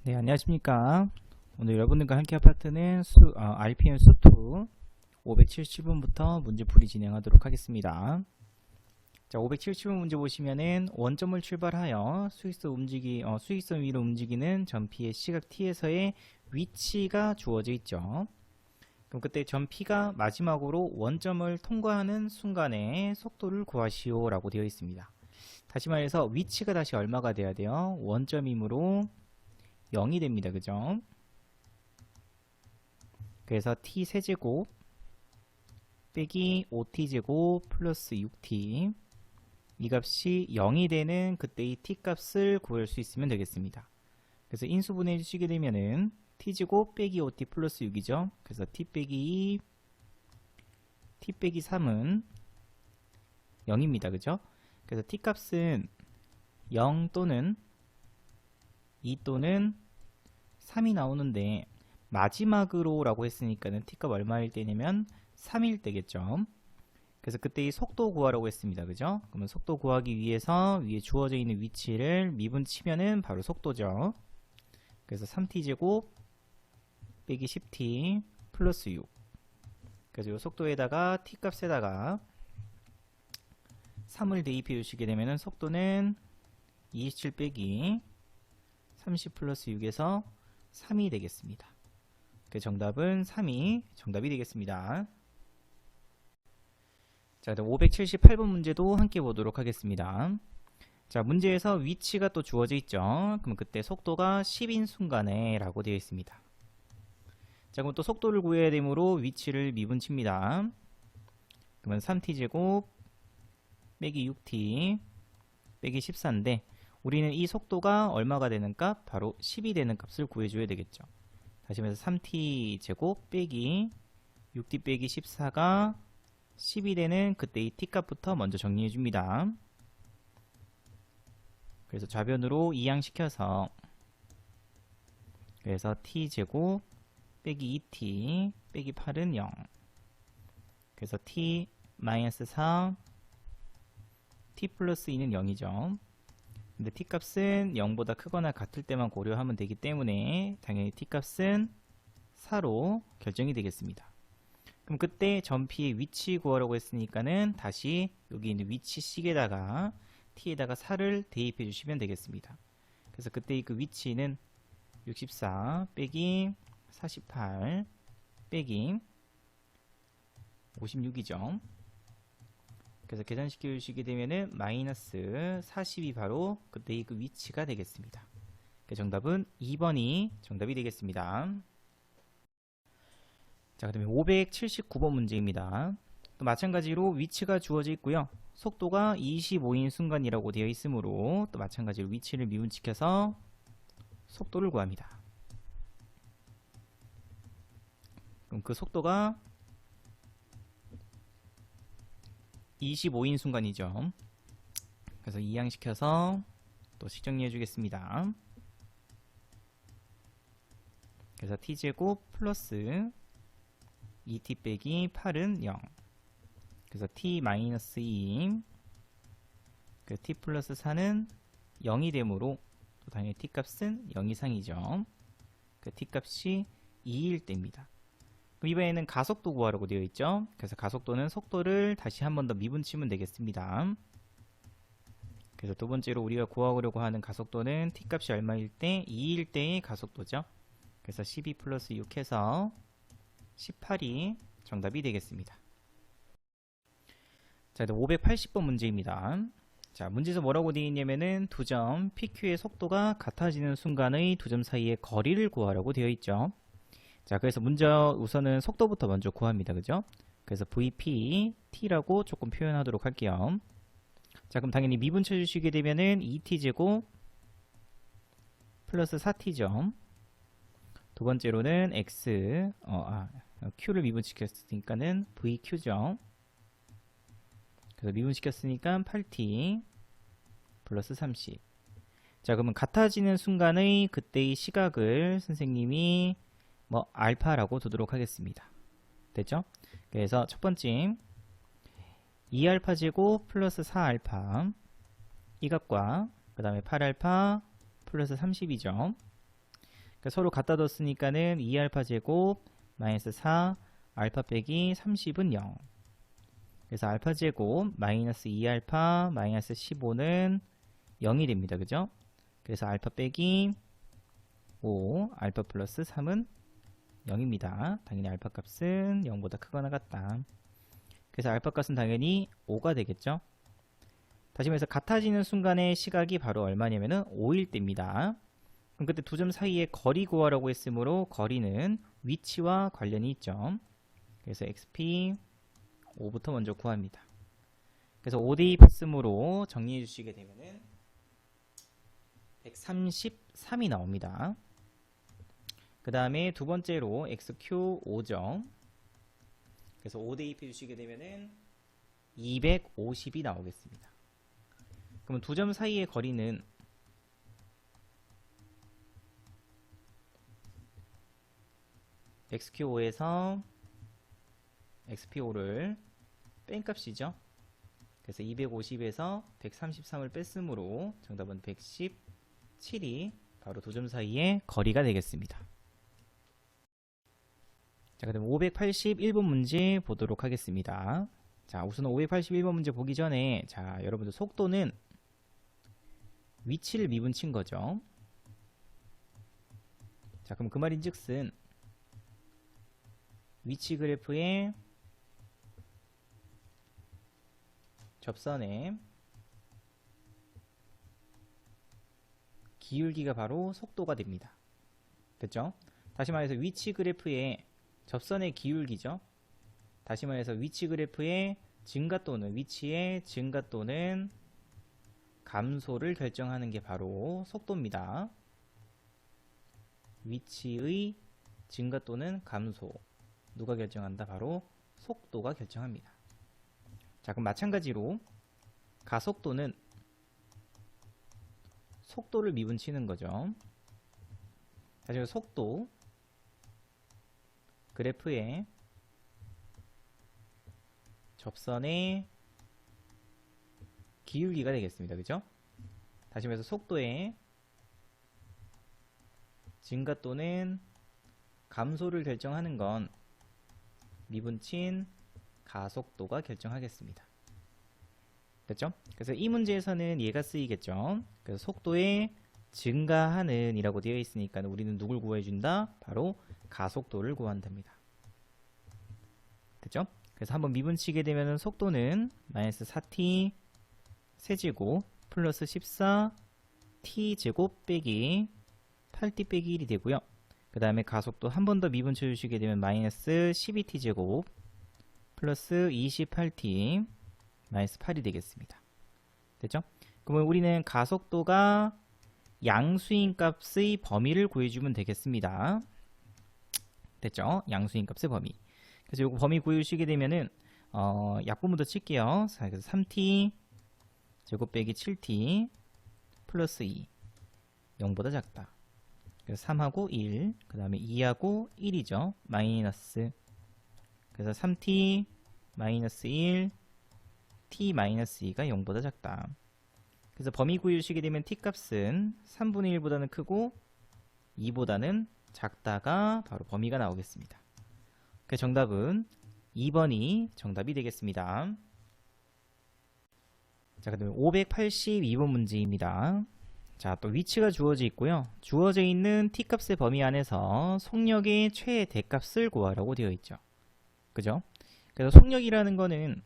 네, 안녕하십니까. 오늘 여러분들과 함께 할 파트는 RPM 수투 570번부터 문제풀이 진행하도록 하겠습니다. 자, 570번 문제 보시면은 원점을 출발하여 수익선 위로 움직이는 점 P의 시각 T에서의 위치가 주어져 있죠. 그럼 그때 점 P가 마지막으로 원점을 통과하는 순간에 속도를 구하시오 라고 되어 있습니다. 다시 말해서 위치가 다시 얼마가 돼야 돼요? 원점이므로 0이 됩니다. 그죠? 그래서 t 세제곱 빼기 5t제곱 플러스 6t 이 값이 0이 되는 그때의 t 값을 구할 수 있으면 되겠습니다. 그래서 인수분해 해주시게 되면은 t제곱 빼기 5t 플러스 6이죠. 그래서 t 빼기 2, t 빼기 3은 0입니다. 그죠? 그래서 t 값은 0 또는 2 또는 3이 나오는데 마지막으로 라고 했으니까는 t값 얼마일 때냐면 3일 때겠죠. 그래서 그때 이 속도 구하라고 했습니다. 그죠? 그러면 속도 구하기 위해서 위에 주어져 있는 위치를 미분 치면은 바로 속도죠. 그래서 3t제곱 빼기 10t 플러스 6. 그래서 이 속도에다가 t값에다가 3을 대입해 주시게 되면은 속도는 27 빼기 30 플러스 6에서 3이 되겠습니다. 그 정답은 3이 정답이 되겠습니다. 자, 578번 문제도 함께 보도록 하겠습니다. 자, 문제에서 위치가 또 주어져 있죠. 그럼 그때 속도가 10인 순간에 라고 되어 있습니다. 자, 그럼 또 속도를 구해야 되므로 위치를 미분칩니다. 그러면 3t제곱 빼기 6t 빼기 14인데 우리는 이 속도가 얼마가 되는 값? 바로 10이 되는 값을 구해줘야 되겠죠. 다시 말해서 3t제곱 빼기 6t 빼기 14가 10이 되는 그때의 t값부터 먼저 정리해줍니다. 그래서 좌변으로 이항시켜서 그래서 t제곱 빼기 2t 빼기 8은 0. 그래서 t 마이너스 4 t 플러스 2는 0이죠. 근데 t값은 0보다 크거나 같을 때만 고려하면 되기 때문에 당연히 t값은 4로 결정이 되겠습니다. 그럼 그때 점 P의 위치 구하라고 했으니까는 다시 여기 있는 위치식에다가 t에다가 4를 대입해 주시면 되겠습니다. 그래서 그때 그 위치는 64 빼기 48 빼기 56이죠. 그래서 계산시켜 주시게 되면은 마이너스 40이 바로 그때의 그 위치가 되겠습니다. 정답은 2번이 정답이 되겠습니다. 자, 그 다음에 579번 문제입니다. 또 마찬가지로 위치가 주어져 있고요. 속도가 25인 순간이라고 되어 있으므로 또 마찬가지로 위치를 미분시켜서 속도를 구합니다. 그럼 그 속도가 25인 순간이죠. 그래서 이항시켜서 또 식정리해 주겠습니다. 그래서 t제곱 플러스 2t 빼기 8은 0. 그래서 t 마이너스 2 t 플러스 4는 0이 되므로 또 당연히 t값은 0 이상이죠. 그 t값이 2일 때입니다. 그럼 이번에는 가속도 구하라고 되어 있죠. 그래서 가속도는 속도를 다시 한 번 더 미분치면 되겠습니다. 그래서 두 번째로 우리가 구하려고 하는 가속도는 t값이 얼마일 때? 2일 때의 가속도죠. 그래서 12 플러스 6 해서 18이 정답이 되겠습니다. 자, 580번 문제입니다. 자, 문제에서 뭐라고 되어 있냐면은 두 점 PQ의 속도가 같아지는 순간의 두 점 사이의 거리를 구하라고 되어 있죠. 자, 그래서 우선은 속도부터 먼저 구합니다. 그죠? 그래서 VP, T라고 조금 표현하도록 할게요. 자, 그럼 당연히 미분 쳐주시게 되면은 2T제곱 플러스 4T죠. 두 번째로는 Q를 미분시켰으니까는 VQ죠. 그래서 미분시켰으니까 8T 플러스 30. 자, 그러면 같아지는 순간의 그때의 시각을 선생님이 알파라고 두도록 하겠습니다. 됐죠? 그래서 첫 번째 2알파 제곱 플러스 4알파 이 값과 그 다음에 8알파 플러스 30이죠. 그러니까 서로 갖다 뒀으니까는 2알파 제곱 마이너스 4 알파 빼기 30은 0. 그래서 알파 제곱 마이너스 2알파 마이너스 15는 0이 됩니다. 그죠? 그래서 알파 빼기 5 알파 플러스 3은 0입니다. 당연히 알파 값은 0보다 크거나 같다. 그래서 알파 값은 당연히 5가 되겠죠. 다시 말해서 같아지는 순간의 시각이 바로 얼마냐면은 5일 때입니다. 그럼 그때 두 점 사이의 거리 구하라고 했으므로 거리는 위치와 관련이 있죠. 그래서 xp 5부터 먼저 구합니다. 그래서 5대입 했으므로 정리해 주시게 되면은 133이 나옵니다. 그 다음에 두 번째로 xq 5죠. 그래서 5대입 해주시게 되면은 250이 나오겠습니다. 그러면 두 점 사이의 거리는 xq5에서 xp5를 뺀 값이죠. 그래서 250에서 133을 뺐으므로 정답은 117이 바로 두 점 사이의 거리가 되겠습니다. 자, 그다음 581번 문제 보도록 하겠습니다. 자, 우선 581번 문제 보기 전에 자, 여러분들 속도는 위치를 미분친 거죠. 자, 그럼 그 말인즉슨 위치 그래프의 접선의 기울기가 바로 속도가 됩니다. 됐죠? 다시 말해서 위치 그래프의 접선의 기울기죠. 다시 말해서 위치 그래프의 증가 또는 위치의 증가 또는 감소를 결정하는 게 바로 속도입니다. 위치의 증가 또는 감소 누가 결정한다? 바로 속도가 결정합니다. 자, 그럼 마찬가지로 가속도는 속도를 미분치는 거죠. 다시 말해서 속도 그래프의 접선의 기울기가 되겠습니다. 그죠? 다시 말해서 속도의 증가 또는 감소를 결정하는 건 미분친 가속도가 결정하겠습니다. 됐죠? 그래서 이 문제에서는 얘가 쓰이겠죠. 그래서 속도의 증가하는 이라고 되어 있으니까 우리는 누굴 구해준다? 바로 가속도를 구한답니다. 됐죠? 그래서 한번 미분치게 되면 속도는 마이너스 4t 세제곱 플러스 14t 제곱 빼기 8t 빼기 1이 되고요. 그 다음에 가속도 한 번 더 미분쳐 주시게 되면 마이너스 12t 제곱 플러스 28t 마이너스 8이 되겠습니다. 됐죠? 그러면 우리는 가속도가 양수인 값의 범위를 구해주면 되겠습니다. 됐죠? 양수인 값의 범위. 그래서 요거 범위 구해주시게 되면은 약분부터 칠게요. 그래서 3t 제곱 빼기 7t 플러스 2 0보다 작다. 그래서 3하고 1, 그 다음에 2하고 1이죠. 마이너스. 그래서 3t 마이너스 1, t 마이너스 2가 0보다 작다. 그래서 범위 구해주시게 되면 t 값은 3분의 1보다는 크고 2보다는 작다가 바로 범위가 나오겠습니다. 그래서 정답은 2번이 정답이 되겠습니다. 자, 그 다음에 582번 문제입니다. 자, 또 위치가 주어져 있고요. 주어져 있는 t값의 범위 안에서 속력의 최대 대값을 구하라고 되어 있죠. 그죠? 그래서 속력이라는 거는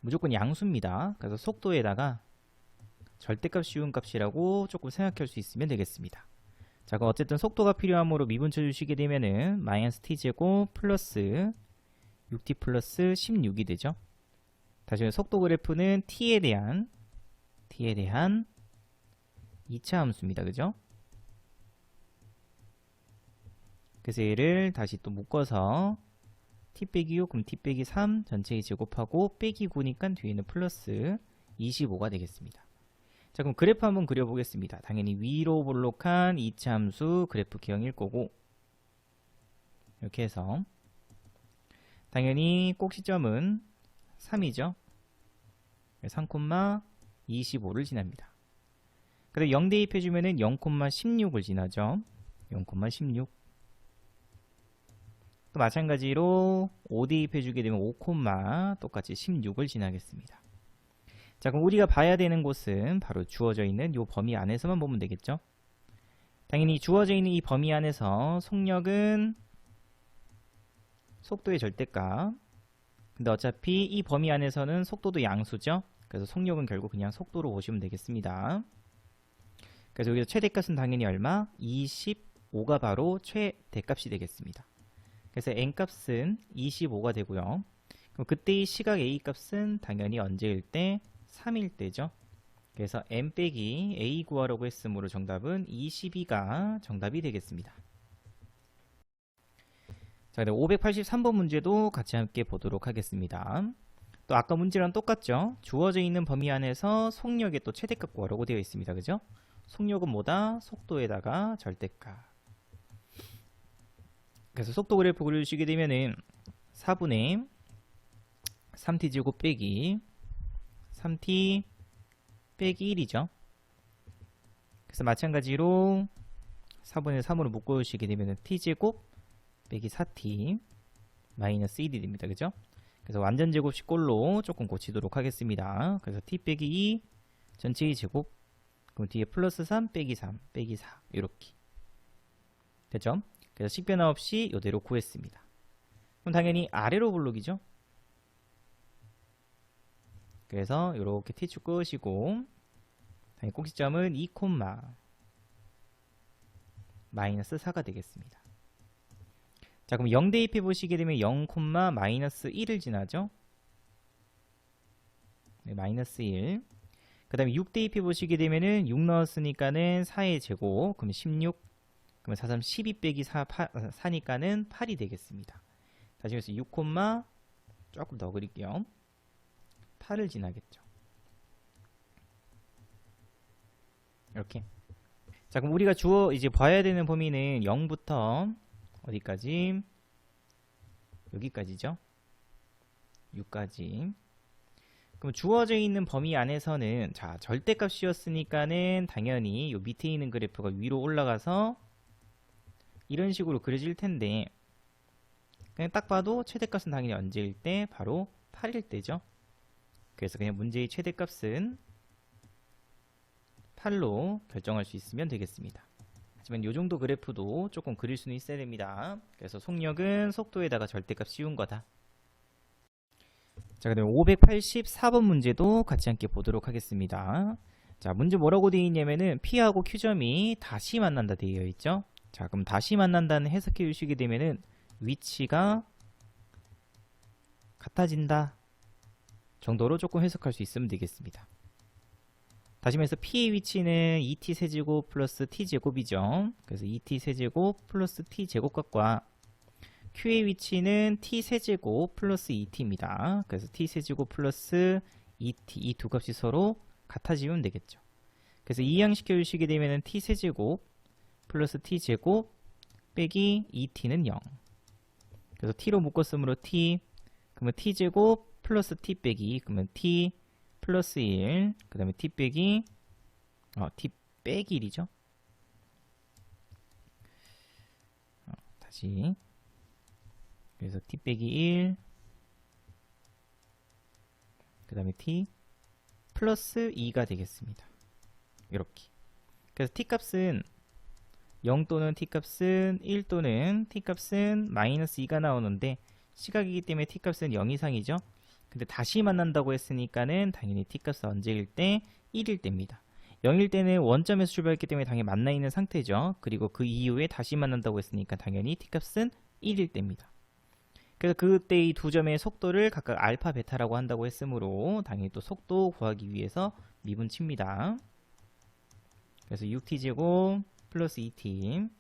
무조건 양수입니다. 그래서 속도에다가 절대값 쉬운 값이라고 조금 생각할 수 있으면 되겠습니다. 자, 그럼 어쨌든 속도가 필요하므로 미분쳐 주시게 되면은 마이너스 t제곱 플러스 6t 플러스 16이 되죠. 다시 속도 그래프는 t에 대한 2차 함수입니다. 그죠? 그래서 얘를 다시 또 묶어서 t 빼기 6 그럼 t 빼기 3 전체의 제곱하고 빼기 9니까 뒤에는 플러스 25가 되겠습니다. 자, 그럼 그래프 한번 그려보겠습니다. 당연히 위로 볼록한 2차 함수 그래프 기형일 거고 이렇게 해서 당연히 꼭 시점은 3이죠. 3,25를 지납니다. 그다음 0 대입해주면은 0,16을 지나죠. 0,16. 또 마찬가지로 5 대입해주게 되면 5, 똑같이 16을 지나겠습니다. 자, 그럼 우리가 봐야 되는 곳은 바로 주어져 있는 이 범위 안에서만 보면 되겠죠. 당연히 주어져 있는 이 범위 안에서 속력은 속도의 절대값. 근데 어차피 이 범위 안에서는 속도도 양수죠. 그래서 속력은 결국 그냥 속도로 보시면 되겠습니다. 그래서 여기서 최대값은 당연히 얼마? 25가 바로 최대값이 되겠습니다. 그래서 n값은 25가 되고요. 그럼 그때의 시각 a값은 당연히 언제일 때? 3일 때죠. 그래서 n 빼기 a 구하라고 했으므로 정답은 22가 정답이 되겠습니다. 자, 583번 문제도 같이 함께 보도록 하겠습니다. 또 아까 문제랑 똑같죠? 주어져 있는 범위 안에서 속력의 또 최대값 구하라고 되어 있습니다. 그죠? 속력은 뭐다? 속도에다가 절대값. 그래서 속도 그래프 그려주시게 되면은 4분의 3t 제곱 빼기 3t 빼기 1이죠. 그래서 마찬가지로 4분의 3으로 묶어주시게 되면은 t제곱 빼기 4t 마이너스 1이 됩니다. 그죠? 그래서 완전 제곱식 꼴로 조금 고치도록 하겠습니다. 그래서 t 빼기 2 전체의 제곱, 그럼 뒤에 플러스 3 빼기 3 빼기 4 이렇게 됐죠? 그래서 식변화 없이 이대로 구했습니다. 그럼 당연히 아래로 블록이죠. 그래서 이렇게 t축 끄시고 당연히 꼭지점은 2, 마이너스 4가 되겠습니다. 자, 그럼 0 대입해 보시게 되면 0, 마이너스 1을 지나죠. 네, 마이너스 1. 그 다음에 6 대입해 보시게 되면은 6 넣었으니까는 4의 제곱, 그러면 16. 그러면 4, 3, 12 빼기 4니까는 8이 되겠습니다. 다시 해서 6, 조금 더 그릴게요. 8을 지나겠죠. 이렇게. 자, 그럼 우리가 이제 봐야 되는 범위는 0부터 어디까지? 여기까지죠. 6까지. 그럼 주어져 있는 범위 안에서는 자, 절대값이었으니까는 당연히 요 밑에 있는 그래프가 위로 올라가서 이런 식으로 그려질 텐데 그냥 딱 봐도 최대값은 당연히 언제일 때? 바로 8일 때죠. 그래서 그냥 문제의 최대값은 8로 결정할 수 있으면 되겠습니다. 하지만 이 정도 그래프도 조금 그릴 수는 있어야 됩니다. 그래서 속력은 속도에다가 절대값 씌운 거다. 자, 그다음에 584번 문제도 같이 함께 보도록 하겠습니다. 자, 문제 뭐라고 되어 있냐면은 P하고 Q점이 다시 만난다 되어 있죠. 자, 그럼 다시 만난다는 해석해 주시게 되면은 위치가 같아진다 정도로 조금 해석할 수 있으면 되겠습니다. 다시 말해서 P의 위치는 2t 세제곱 플러스 t제곱이죠. 그래서 2t 세제곱 플러스 t제곱값과 Q의 위치는 t 세제곱 플러스 2t입니다. 그래서 t 세제곱 플러스 2t 이 두 값이 서로 같아지면 되겠죠. 그래서 이항시켜 주시게 되면 t 세제곱 플러스 t제곱 빼기 2t는 0. 그래서 t로 묶었으므로 t, 그러면 t제곱 플러스 t 빼기, 그러면 t 플러스 1, 그 다음에 t 빼기 t 빼기 1이죠. 다시 그래서 t 빼기 1, 그 다음에 t 플러스 2가 되겠습니다. 이렇게. 그래서 t값은 0 또는 t값은 1 또는 t값은 마이너스 2가 나오는데 시각이기 때문에 t값은 0 이상이죠. 근데 다시 만난다고 했으니까는 당연히 t값은 언제일 때? 1일 때입니다. 0일 때는 원점에서 출발했기 때문에 당연히 만나 있는 상태죠. 그리고 그 이후에 다시 만난다고 했으니까 당연히 t값은 1일 때입니다. 그래서 그때 이 두 점의 속도를 각각 알파, 베타라고 한다고 했으므로 당연히 또 속도 구하기 위해서 미분칩니다. 그래서 6t제곱 플러스 2t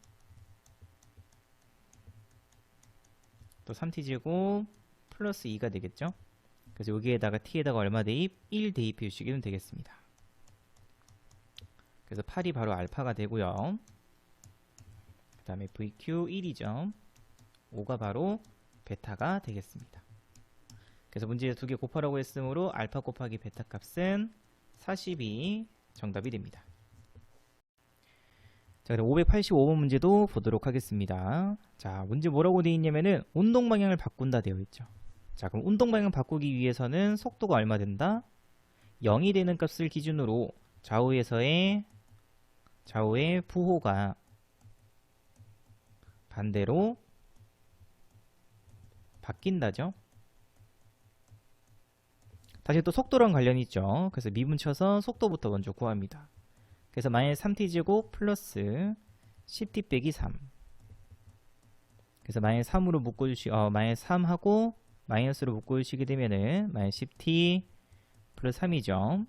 또 3t제곱 플러스 2가 되겠죠. 그래서 여기에다가 t에다가 얼마 대입? 1 대입해 주시면 되겠습니다. 그래서 8이 바로 알파가 되고요. 그 다음에 VQ 1이죠. 5가 바로 베타가 되겠습니다. 그래서 문제에서 두 개 곱하라고 했으므로 알파 곱하기 베타 값은 42 정답이 됩니다. 자, 그럼 585번 문제도 보도록 하겠습니다. 자, 문제 뭐라고 되어 있냐면은 운동 방향을 바꾼다 되어 있죠. 자, 그럼 운동 방향 바꾸기 위해서는 속도가 얼마 된다? 0이 되는 값을 기준으로 좌우의 부호가 반대로 바뀐다죠. 다시 또 속도랑 관련이 있죠. 그래서 미분 쳐서 속도부터 먼저 구합니다. 그래서 마이너스 3t제곱 플러스 10t 빼기 3. 그래서 마이너스 3으로 마이너스 3하고 마이너스로 묶어주시게 되면은 마이너스 10t 플러스 3이죠.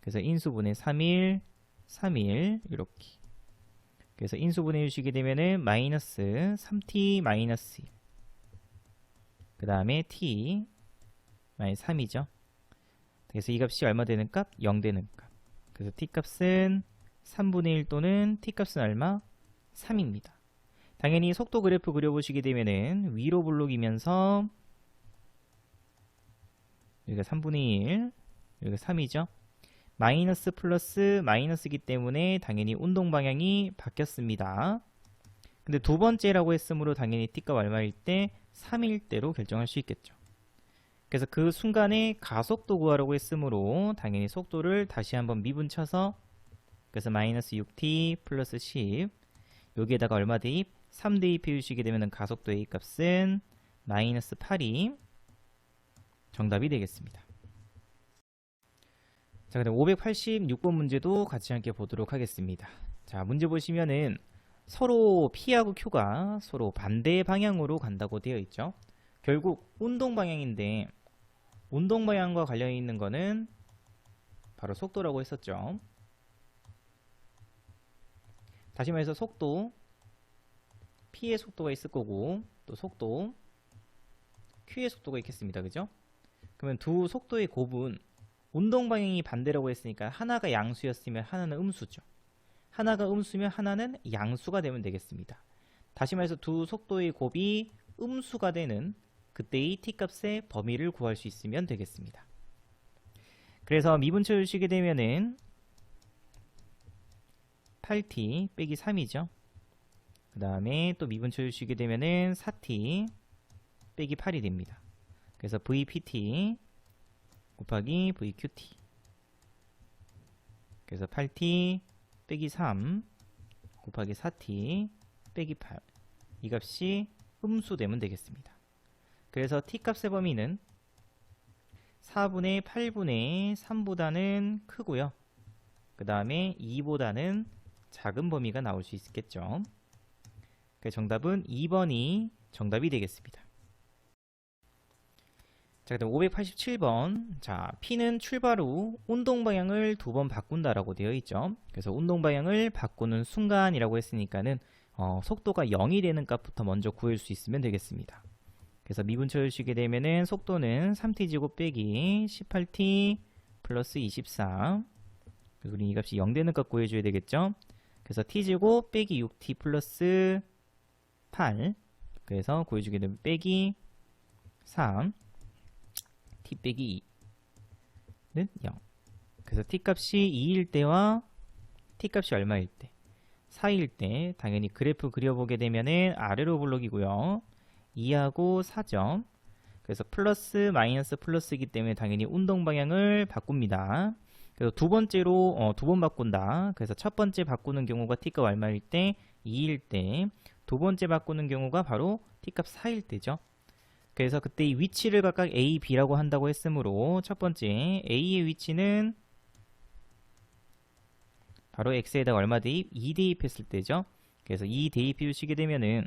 그래서 인수분해 3일, 3일 이렇게. 그래서 인수분해 주시게 되면은 마이너스 3t 마이너스 1. 그 다음에 t 마이너스 3이죠. 그래서 이 값이 얼마 되는 값? 0 되는 값. 그래서 t 값은 3분의 1 또는 t 값은 얼마? 3입니다. 당연히 속도 그래프 그려보시게 되면은 위로 블록이면서 여기가 3분의 1, 여기가 3이죠. 마이너스 플러스 마이너스이기 때문에 당연히 운동 방향이 바뀌었습니다. 근데 두 번째라고 했으므로 당연히 t값 얼마일 때 3일 때로 결정할 수 있겠죠. 그래서 그 순간에 가속도 구하라고 했으므로 당연히 속도를 다시 한번 미분쳐서 그래서 마이너스 6t 플러스 10 여기에다가 얼마 대입? 3 대입해 주시게 되면 가속도의 A 값은 마이너스 8이 정답이 되겠습니다. 자, 그다음 586번 문제도 같이 함께 보도록 하겠습니다. 자, 문제 보시면은 서로 P하고 Q가 서로 반대 방향으로 간다고 되어 있죠. 결국 운동 방향인데 운동 방향과 관련 있는 거는 바로 속도라고 했었죠. 다시 말해서 속도 P의 속도가 있을 거고 또 속도 Q의 속도가 있겠습니다. 그죠? 그러면 두 속도의 곱은 운동 방향이 반대라고 했으니까 하나가 양수였으면 하나는 음수죠. 하나가 음수면 하나는 양수가 되면 되겠습니다. 다시 말해서 두 속도의 곱이 음수가 되는 그때의 t값의 범위를 구할 수 있으면 되겠습니다. 그래서 미분쳐 주시게 되면은 8t 빼기 3이죠. 그 다음에 또 미분쳐 주시게 되면은 4t 빼기 8이 됩니다. 그래서 vpt 곱하기 vqt 그래서 8t 빼기 3 곱하기 4t 빼기 8 이 값이 음수되면 되겠습니다. 그래서 t값의 범위는 4분의 8분의 3보다는 크고요. 그 다음에 2보다는 작은 범위가 나올 수 있겠죠. 그래서 정답은 2번이 정답이 되겠습니다. 자, 그다음 587번. 자, P는 출발 후 운동 방향을 2번 바꾼다라고 되어 있죠. 그래서 운동 방향을 바꾸는 순간이라고 했으니까는 속도가 0이 되는 값부터 먼저 구할 수 있으면 되겠습니다. 그래서 미분쳐 주시게 되면은 속도는 3t제곱 빼기 18t 플러스 24. 그래서 우리 이 값이 0 되는 값 구해줘야 되겠죠. 그래서 t제곱 빼기 6t 플러스 8. 그래서 구해주게 되면 빼기 3. t 빼기 2는 0. 그래서 t값이 2일 때와 t값이 얼마일 때? 4일 때 당연히 그래프 그려보게 되면은 아래로 블록이고요. 2하고 4점. 그래서 플러스 마이너스 플러스이기 때문에 당연히 운동 방향을 바꿉니다. 그래서 두 번째로 두 번 바꾼다. 그래서 첫 번째 바꾸는 경우가 t값 얼마일 때? 2일 때. 두 번째 바꾸는 경우가 바로 t값 4일 때죠. 그래서 그때 이 위치를 각각 A, B라고 한다고 했으므로 첫 번째 A의 위치는 바로 X에다가 얼마 대입? 2 대입했을 때죠. 그래서 2 대입해 주시게 되면은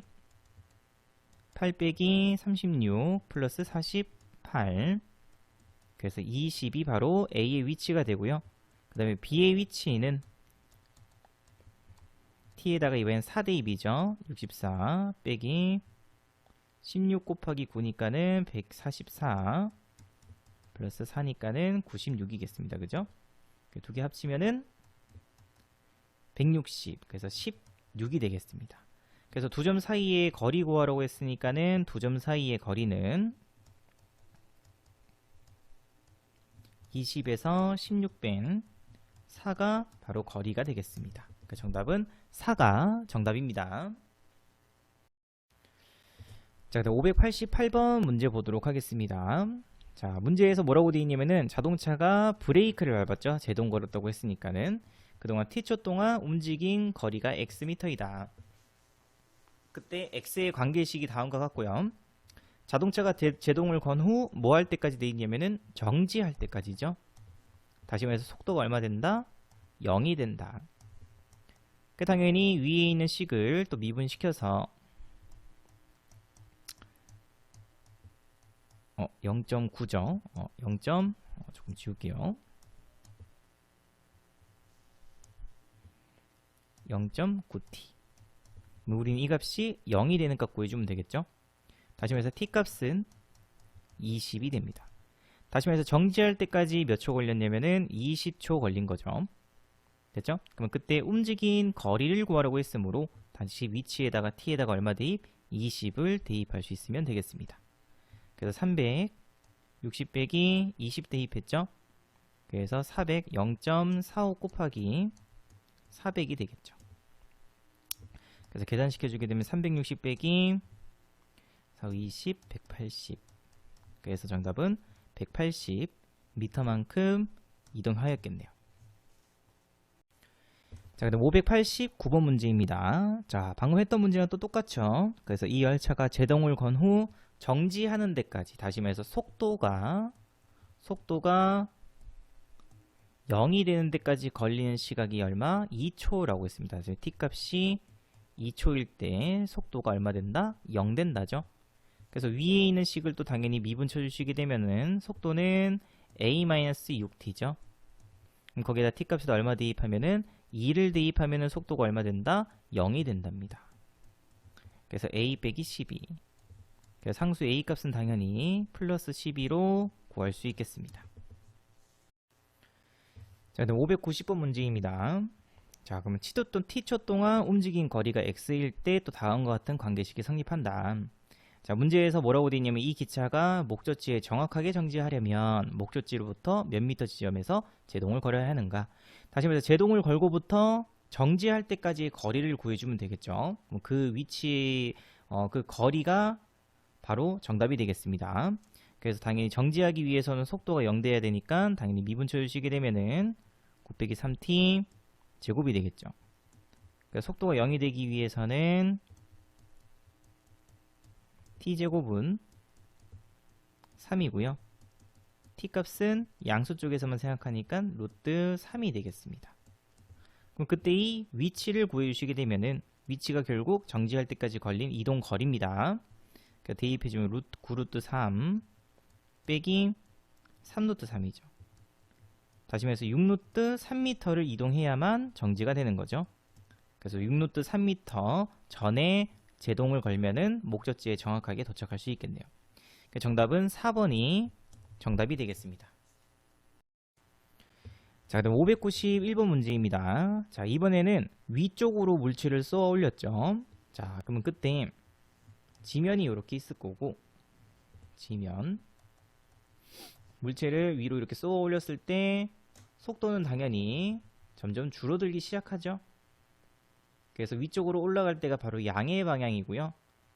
8 빼기 36 플러스 48. 그래서 20이 바로 A의 위치가 되고요. 그 다음에 B의 위치는 T에다가 이번엔 4 대입이죠. 64 빼기 16 곱하기 9니까는 144 플러스 4니까는 96이겠습니다. 그죠? 두 개 합치면은 160. 그래서 16이 되겠습니다. 그래서 두 점 사이의 거리 구하라고 했으니까는 두 점 사이의 거리는 20에서 16 뺀 4가 바로 거리가 되겠습니다. 정답은 4가 정답입니다. 자, 588번 문제 보도록 하겠습니다. 자, 문제에서 뭐라고 되어 있냐면은 자동차가 브레이크를 밟았죠. 제동 걸었다고 했으니까는 그동안 t초 동안 움직인 거리가 x미터이다. 그때 x의 관계식이 다음과 같고요. 자동차가 제동을 건 후 뭐 할 때까지 되어 있냐면은 정지할 때까지죠. 다시 말해서 속도가 얼마 된다? 0이 된다. 당연히 위에 있는 식을 또 미분시켜서 0.9죠. 조금 지울게요. 0.9t. 우리는 이 값이 0이 되는 값 구해주면 되겠죠. 다시 말해서 t 값은 20이 됩니다. 다시 말해서 정지할 때까지 몇 초 걸렸냐면은 20초 걸린 거죠. 됐죠? 그러면 그때 움직인 거리를 구하라고 했으므로 다시 위치에다가 t에다가 얼마 대입? 20을 대입할 수 있으면 되겠습니다. 그래서 360 빼기 20 대입했죠? 그래서 400 0.45 곱하기 400이 되겠죠. 그래서 계산시켜주게 되면 360 빼기 420 180. 그래서 정답은 180m만큼 이동하였겠네요. 자, 그다음 589번 문제입니다. 자, 방금 했던 문제랑 또 똑같죠. 그래서 이 열차가 제동을 건 후 정지하는 데까지, 다시 말해서 속도가 0이 되는 데까지 걸리는 시각이 얼마? 2초라고 했습니다. 그래서 t 값이 2초일 때 속도가 얼마 된다? 0 된다죠. 그래서 위에 있는 식을 또 당연히 미분 쳐주시게 되면은 속도는 a-6t죠. 그럼 거기에다 t 값에다 얼마 대입하면은 2를 대입하면은 속도가 얼마 된다? 0이 된답니다. 그래서 a 빼기 12. 그래서 상수 a 값은 당연히 플러스 12로 구할 수 있겠습니다. 자, 그럼 590번 문제입니다. 자, 그러면 t초 동안 움직인 거리가 x일 때 또 다음과 같은 관계식이 성립한다. 자, 문제에서 뭐라고 되어 있냐면 이 기차가 목적지에 정확하게 정지하려면 목적지로부터 몇 미터 지점에서 제동을 걸어야 하는가. 다시 말해서 제동을 걸고부터 정지할 때까지의 거리를 구해주면 되겠죠. 그 위치, 그 거리가 바로 정답이 되겠습니다. 그래서 당연히 정지하기 위해서는 속도가 0 돼야 되니까 당연히 미분 쳐주시게 되면은 9 빼기 3t 제곱이 되겠죠. 그래서 속도가 0이 되기 위해서는 t제곱은 3이고요. t값은 양수 쪽에서만 생각하니까 루트 3이 되겠습니다. 그럼 그때 이 위치를 구해주시게 되면은 위치가 결국 정지할 때까지 걸린 이동 거리입니다. 그러니까 대입해주면 9루트 3 빼기 3루트 3이죠. 다시 말해서 6루트 3m를 이동해야만 정지가 되는 거죠. 그래서 6루트 3m 전에 제동을 걸면은 목적지에 정확하게 도착할 수 있겠네요. 그러니까 정답은 4번이 정답이 되겠습니다. 자, 그럼 591번 문제입니다. 자, 이번에는 위쪽으로 물체를 쏘아 올렸죠. 자, 그러면 그때 지면이 이렇게 있을 거고, 지면 물체를 위로 이렇게 쏘아 올렸을 때 속도는 당연히 점점 줄어들기 시작하죠. 그래서 위쪽으로 올라갈 때가 바로 양의 방향이고요.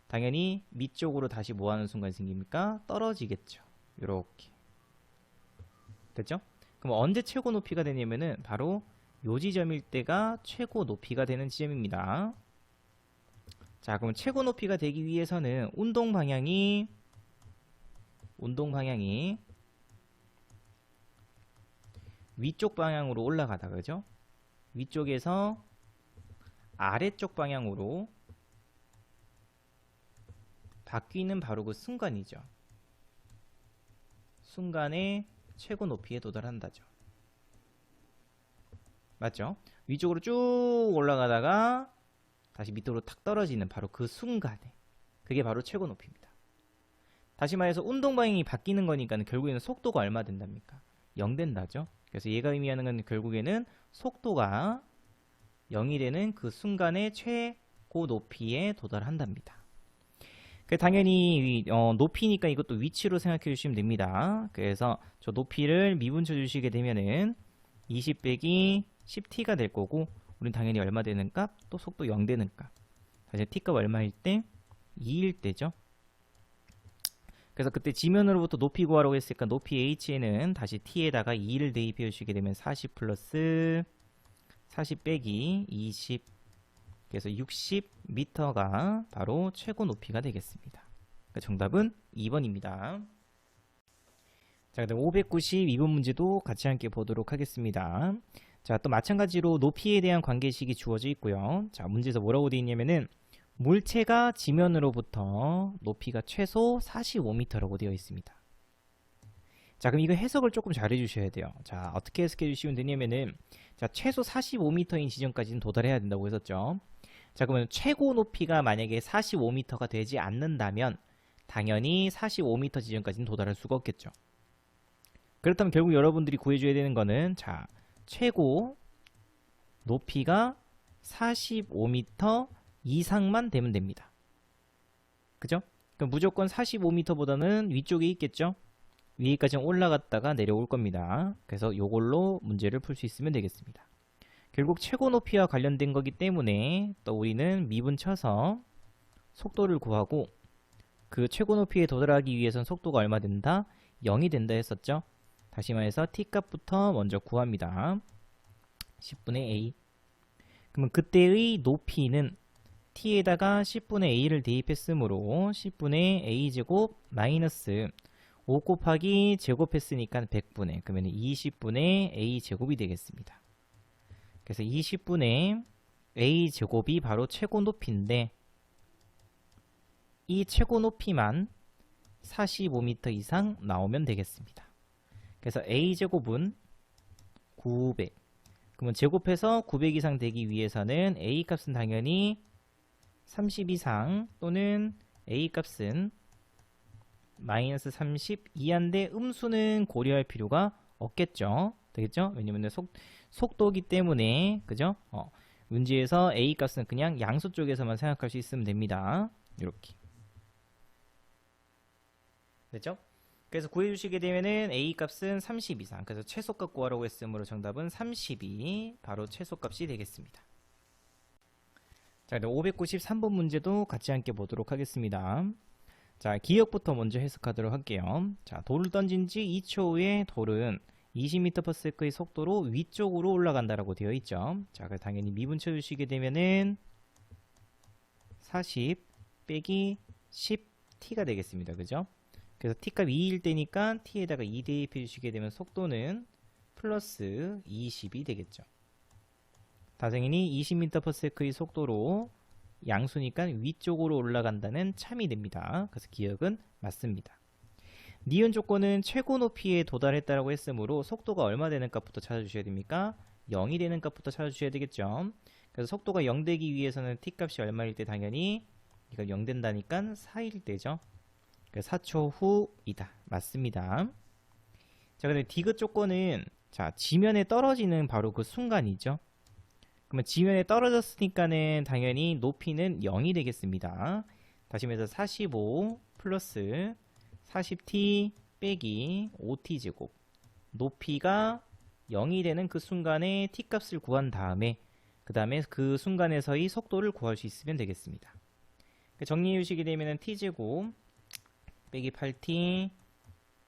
당연히 밑쪽으로 다시 뭐 하는 순간 생깁니까? 떨어지겠죠. 이렇게. 됐죠? 그럼 언제 최고 높이가 되냐면은 바로 요 지점일 때가 최고 높이가 되는 지점입니다. 자, 그럼 최고 높이가 되기 위해서는 운동 방향이 위쪽 방향으로 올라가다, 그죠? 위쪽에서 아래쪽 방향으로 바뀌는 바로 그 순간이죠. 순간에 최고 높이에 도달한다죠. 맞죠? 위쪽으로 쭉 올라가다가 다시 밑으로 탁 떨어지는 바로 그 순간에, 그게 바로 최고 높이입니다. 다시 말해서 운동 방향이 바뀌는 거니까 결국에는 속도가 얼마 된답니까? 0 된다죠. 그래서 얘가 의미하는 건 결국에는 속도가 0이 되는 그 순간의 최고 높이에 도달한답니다. 당연히 높이니까 이것도 위치로 생각해 주시면 됩니다. 그래서 저 높이를 미분 쳐 주시게 되면은 20 빼기 10t가 될 거고, 우린 당연히 얼마 되는 값? 또 속도 0 되는 값. 다시 t값 얼마일 때? 2일 때죠. 그래서 그때 지면으로부터 높이 구하라고 했으니까 높이 h에는 다시 t에다가 2를 대입해 주시게 되면 40 플러스 40 빼기 20, 그래서 60m가 바로 최고 높이가 되겠습니다. 그러니까 정답은 2번입니다. 자, 그다음 592번 문제도 같이 함께 보도록 하겠습니다. 자, 또 마찬가지로 높이에 대한 관계식이 주어져 있고요. 자, 문제에서 뭐라고 되어 있냐면은 물체가 지면으로부터 높이가 최소 45m라고 되어 있습니다. 자, 그럼 이거 해석을 조금 잘 해주셔야 돼요. 자, 어떻게 해석해 주시면 되냐면은, 자, 최소 45m인 지점까지는 도달해야 된다고 했었죠. 자, 그러면 최고 높이가 만약에 45m가 되지 않는다면 당연히 45m 지점까지는 도달할 수가 없겠죠. 그렇다면 결국 여러분들이 구해줘야 되는 거는, 자, 최고 높이가 45m 이상만 되면 됩니다. 그죠? 그럼 무조건 45m보다는 위쪽에 있겠죠? 위에까지는 올라갔다가 내려올 겁니다. 그래서 요걸로 문제를 풀 수 있으면 되겠습니다. 결국 최고 높이와 관련된 거기 때문에 또 우리는 미분 쳐서 속도를 구하고, 그 최고 높이에 도달하기 위해선 속도가 얼마 된다? 0이 된다 했었죠? 다시 말해서 t값부터 먼저 구합니다. 10분의 a. 그러면 그때의 높이는 t에다가 10분의 a를 대입했으므로 10분의 a제곱 마이너스 5 곱하기 제곱했으니까 100분의, 그러면 20분의 a제곱이 되겠습니다. 그래서 20분의 a제곱이 바로 최고 높이인데, 이 최고 높이만 45m 이상 나오면 되겠습니다. 그래서 a제곱은 900. 그러면 제곱해서 900 이상 되기 위해서는 a 값은 당연히 30 이상 또는 a 값은 마이너스 30 이하인데 음수는 고려할 필요가 없겠죠. 되겠죠? 왜냐면 속도기 때문에, 그죠? 문제에서 a 값은 그냥 양수 쪽에서만 생각할 수 있으면 됩니다. 이렇게. 됐죠? 그래서 구해주시게 되면은 a 값은 30 이상. 그래서 최소값 구하라고 했으므로 정답은 32. 바로 최소값이 되겠습니다. 자, 593번 문제도 같이 함께 보도록 하겠습니다. 자, 기억부터 먼저 해석하도록 할게요. 자, 돌을 던진 지 2초 후에 돌은 20m/s의 속도로 위쪽으로 올라간다라고 되어 있죠. 자, 그래서 당연히 미분 쳐주시게 되면은 40 빼기 10t가 되겠습니다. 그죠? 그래서 t값 2일 때니까 t에다가 2 대입해 주시게 되면 속도는 플러스 20이 되겠죠. 당연히 20m/s의 속도로 양수니까 위쪽으로 올라간다는 참이 됩니다. 그래서 기억은 맞습니다. 니은 조건은 최고 높이에 도달했다라고 했으므로 속도가 얼마 되는 값부터 찾아주셔야 됩니까? 0이 되는 값부터 찾아주셔야 되겠죠. 그래서 속도가 0 되기 위해서는 t값이 얼마일 때 당연히 이거 0 된다니까 4일 때죠. 그래서 4초 후이다. 맞습니다. 자, 근데 디귿 조건은, 자, 지면에 떨어지는 바로 그 순간이죠. 그러면 지면에 떨어졌으니까는 당연히 높이는 0이 되겠습니다. 다시 말해서 45 플러스 40t 빼기 5t 제곱, 높이가 0이 되는 그 순간에 t값을 구한 다음에 그 다음에 그 순간에서의 속도를 구할 수 있으면 되겠습니다. 정리해 주시게 되면 t제곱 빼기 8t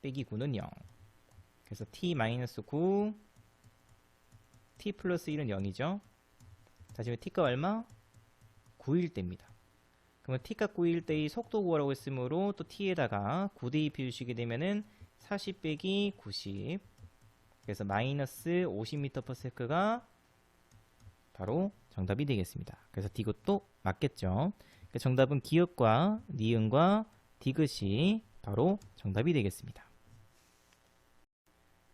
빼기 9는 0. 그래서 t-9 t 플러스 1은 0이죠. 다시 말해 t값 얼마? 9일 때입니다. 그러면 t값 9일 때의 속도 구하라고 했으므로 또 t에다가 9 대입해 주시게 되면은 40 빼기 90, 그래서 마이너스 50m/s가 바로 정답이 되겠습니다. 그래서 디귿도 맞겠죠. 정답은 기역과 니은과 디귿이 바로 정답이 되겠습니다.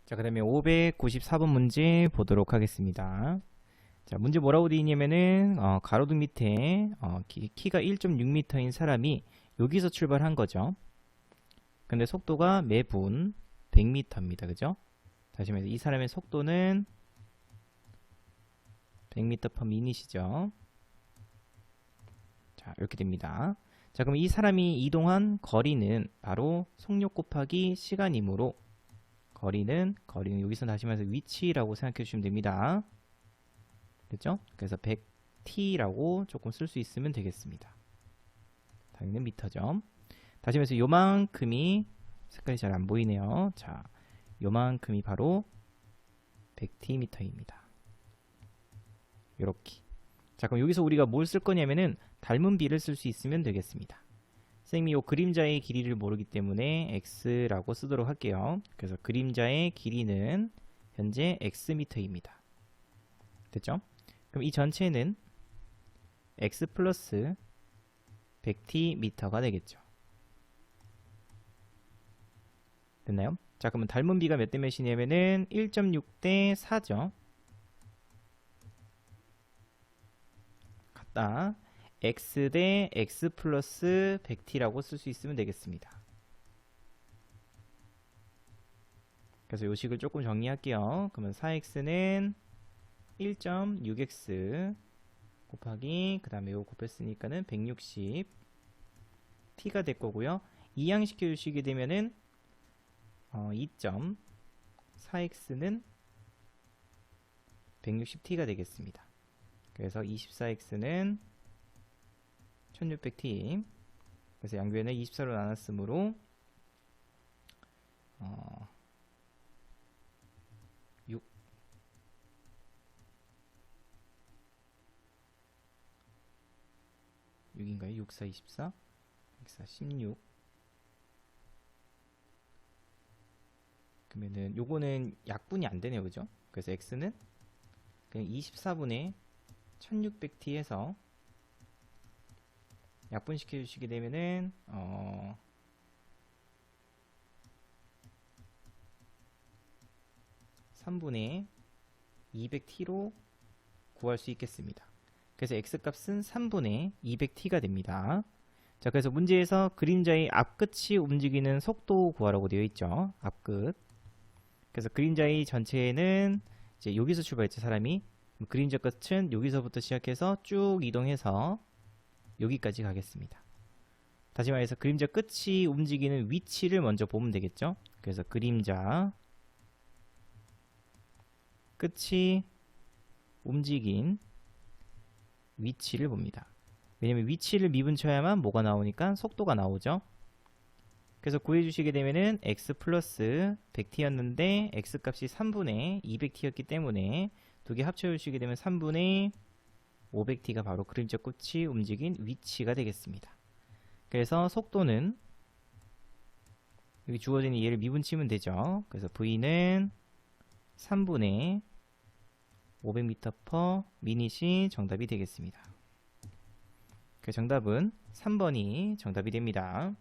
자, 그 다음에 594번 문제 보도록 하겠습니다. 자, 문제 뭐라고 되어 있냐면은 가로등 밑에 키가 1.6m인 사람이 여기서 출발한 거죠. 근데 속도가 매분 100m입니다. 그죠? 다시 말해서 이 사람의 속도는 100m/min이죠. 자, 이렇게 됩니다. 자, 그럼 이 사람이 이동한 거리는 바로 속력 곱하기 시간이므로 거리는 여기서 다시 말해서 위치라고 생각해 주시면 됩니다. 됐죠? 그래서 100t라고 조금 쓸 수 있으면 되겠습니다. 단위는 미터죠. 다시 말해서 요만큼이 색깔이 잘 안 보이네요. 자, 요만큼이 바로 100t미터입니다. 요렇게. 자, 그럼 여기서 우리가 뭘 쓸 거냐면은 닮은 비를 쓸 수 있으면 되겠습니다. 선생님이 요 그림자의 길이를 모르기 때문에 x라고 쓰도록 할게요. 그래서 그림자의 길이는 현재 x미터입니다. 됐죠? 그럼 이 전체는 x 플러스 100t미터가 되겠죠. 됐나요? 자, 그러면 닮은 비가 몇 대 몇이냐면은 1.6 대 4죠. 같다. x 대 x 플러스 100t라고 쓸 수 있으면 되겠습니다. 그래서 요 식을 조금 정리할게요. 그러면 4x는 1.6x 곱하기 그 다음에 요 곱했으니까는 160 t가 될 거고요. 이항시켜 주시게 되면은 2.4x는 160t가 되겠습니다. 그래서 24x는 1600t. 그래서 양변을 24로 나눴으므로 6 6인가요? 6, 4, 24 6, 4, 16. 그러면은 요거는 약분이 안 되네요. 그죠? 그래서 x는 그냥 24분의 1600t에서 약분시켜 주시게 되면은 3분의 200t로 구할 수 있겠습니다. 그래서 x값은 3분의 200t가 됩니다. 자, 그래서 문제에서 그림자의 앞끝이 움직이는 속도 구하라고 되어 있죠. 앞끝. 그래서 그림자의 전체는 이제 여기서 출발했죠, 사람이. 그림자 끝은 여기서부터 시작해서 쭉 이동해서 여기까지 가겠습니다. 다시 말해서 그림자 끝이 움직이는 위치를 먼저 보면 되겠죠. 그래서 그림자 끝이 움직인 위치를 봅니다. 왜냐면 위치를 미분쳐야만 뭐가 나오니까 속도가 나오죠. 그래서 구해주시게 되면은 x 플러스 100t였는데 x 값이 3분의 200t였기 때문에 두 개 합쳐주시게 되면 3분의 500t가 바로 그림자 끝이 움직인 위치가 되겠습니다. 그래서 속도는 여기 주어진 얘를 미분치면 되죠. 그래서 v는 3분의 500m/min 이 정답이 되겠습니다. 그 정답은 3번이 정답이 됩니다.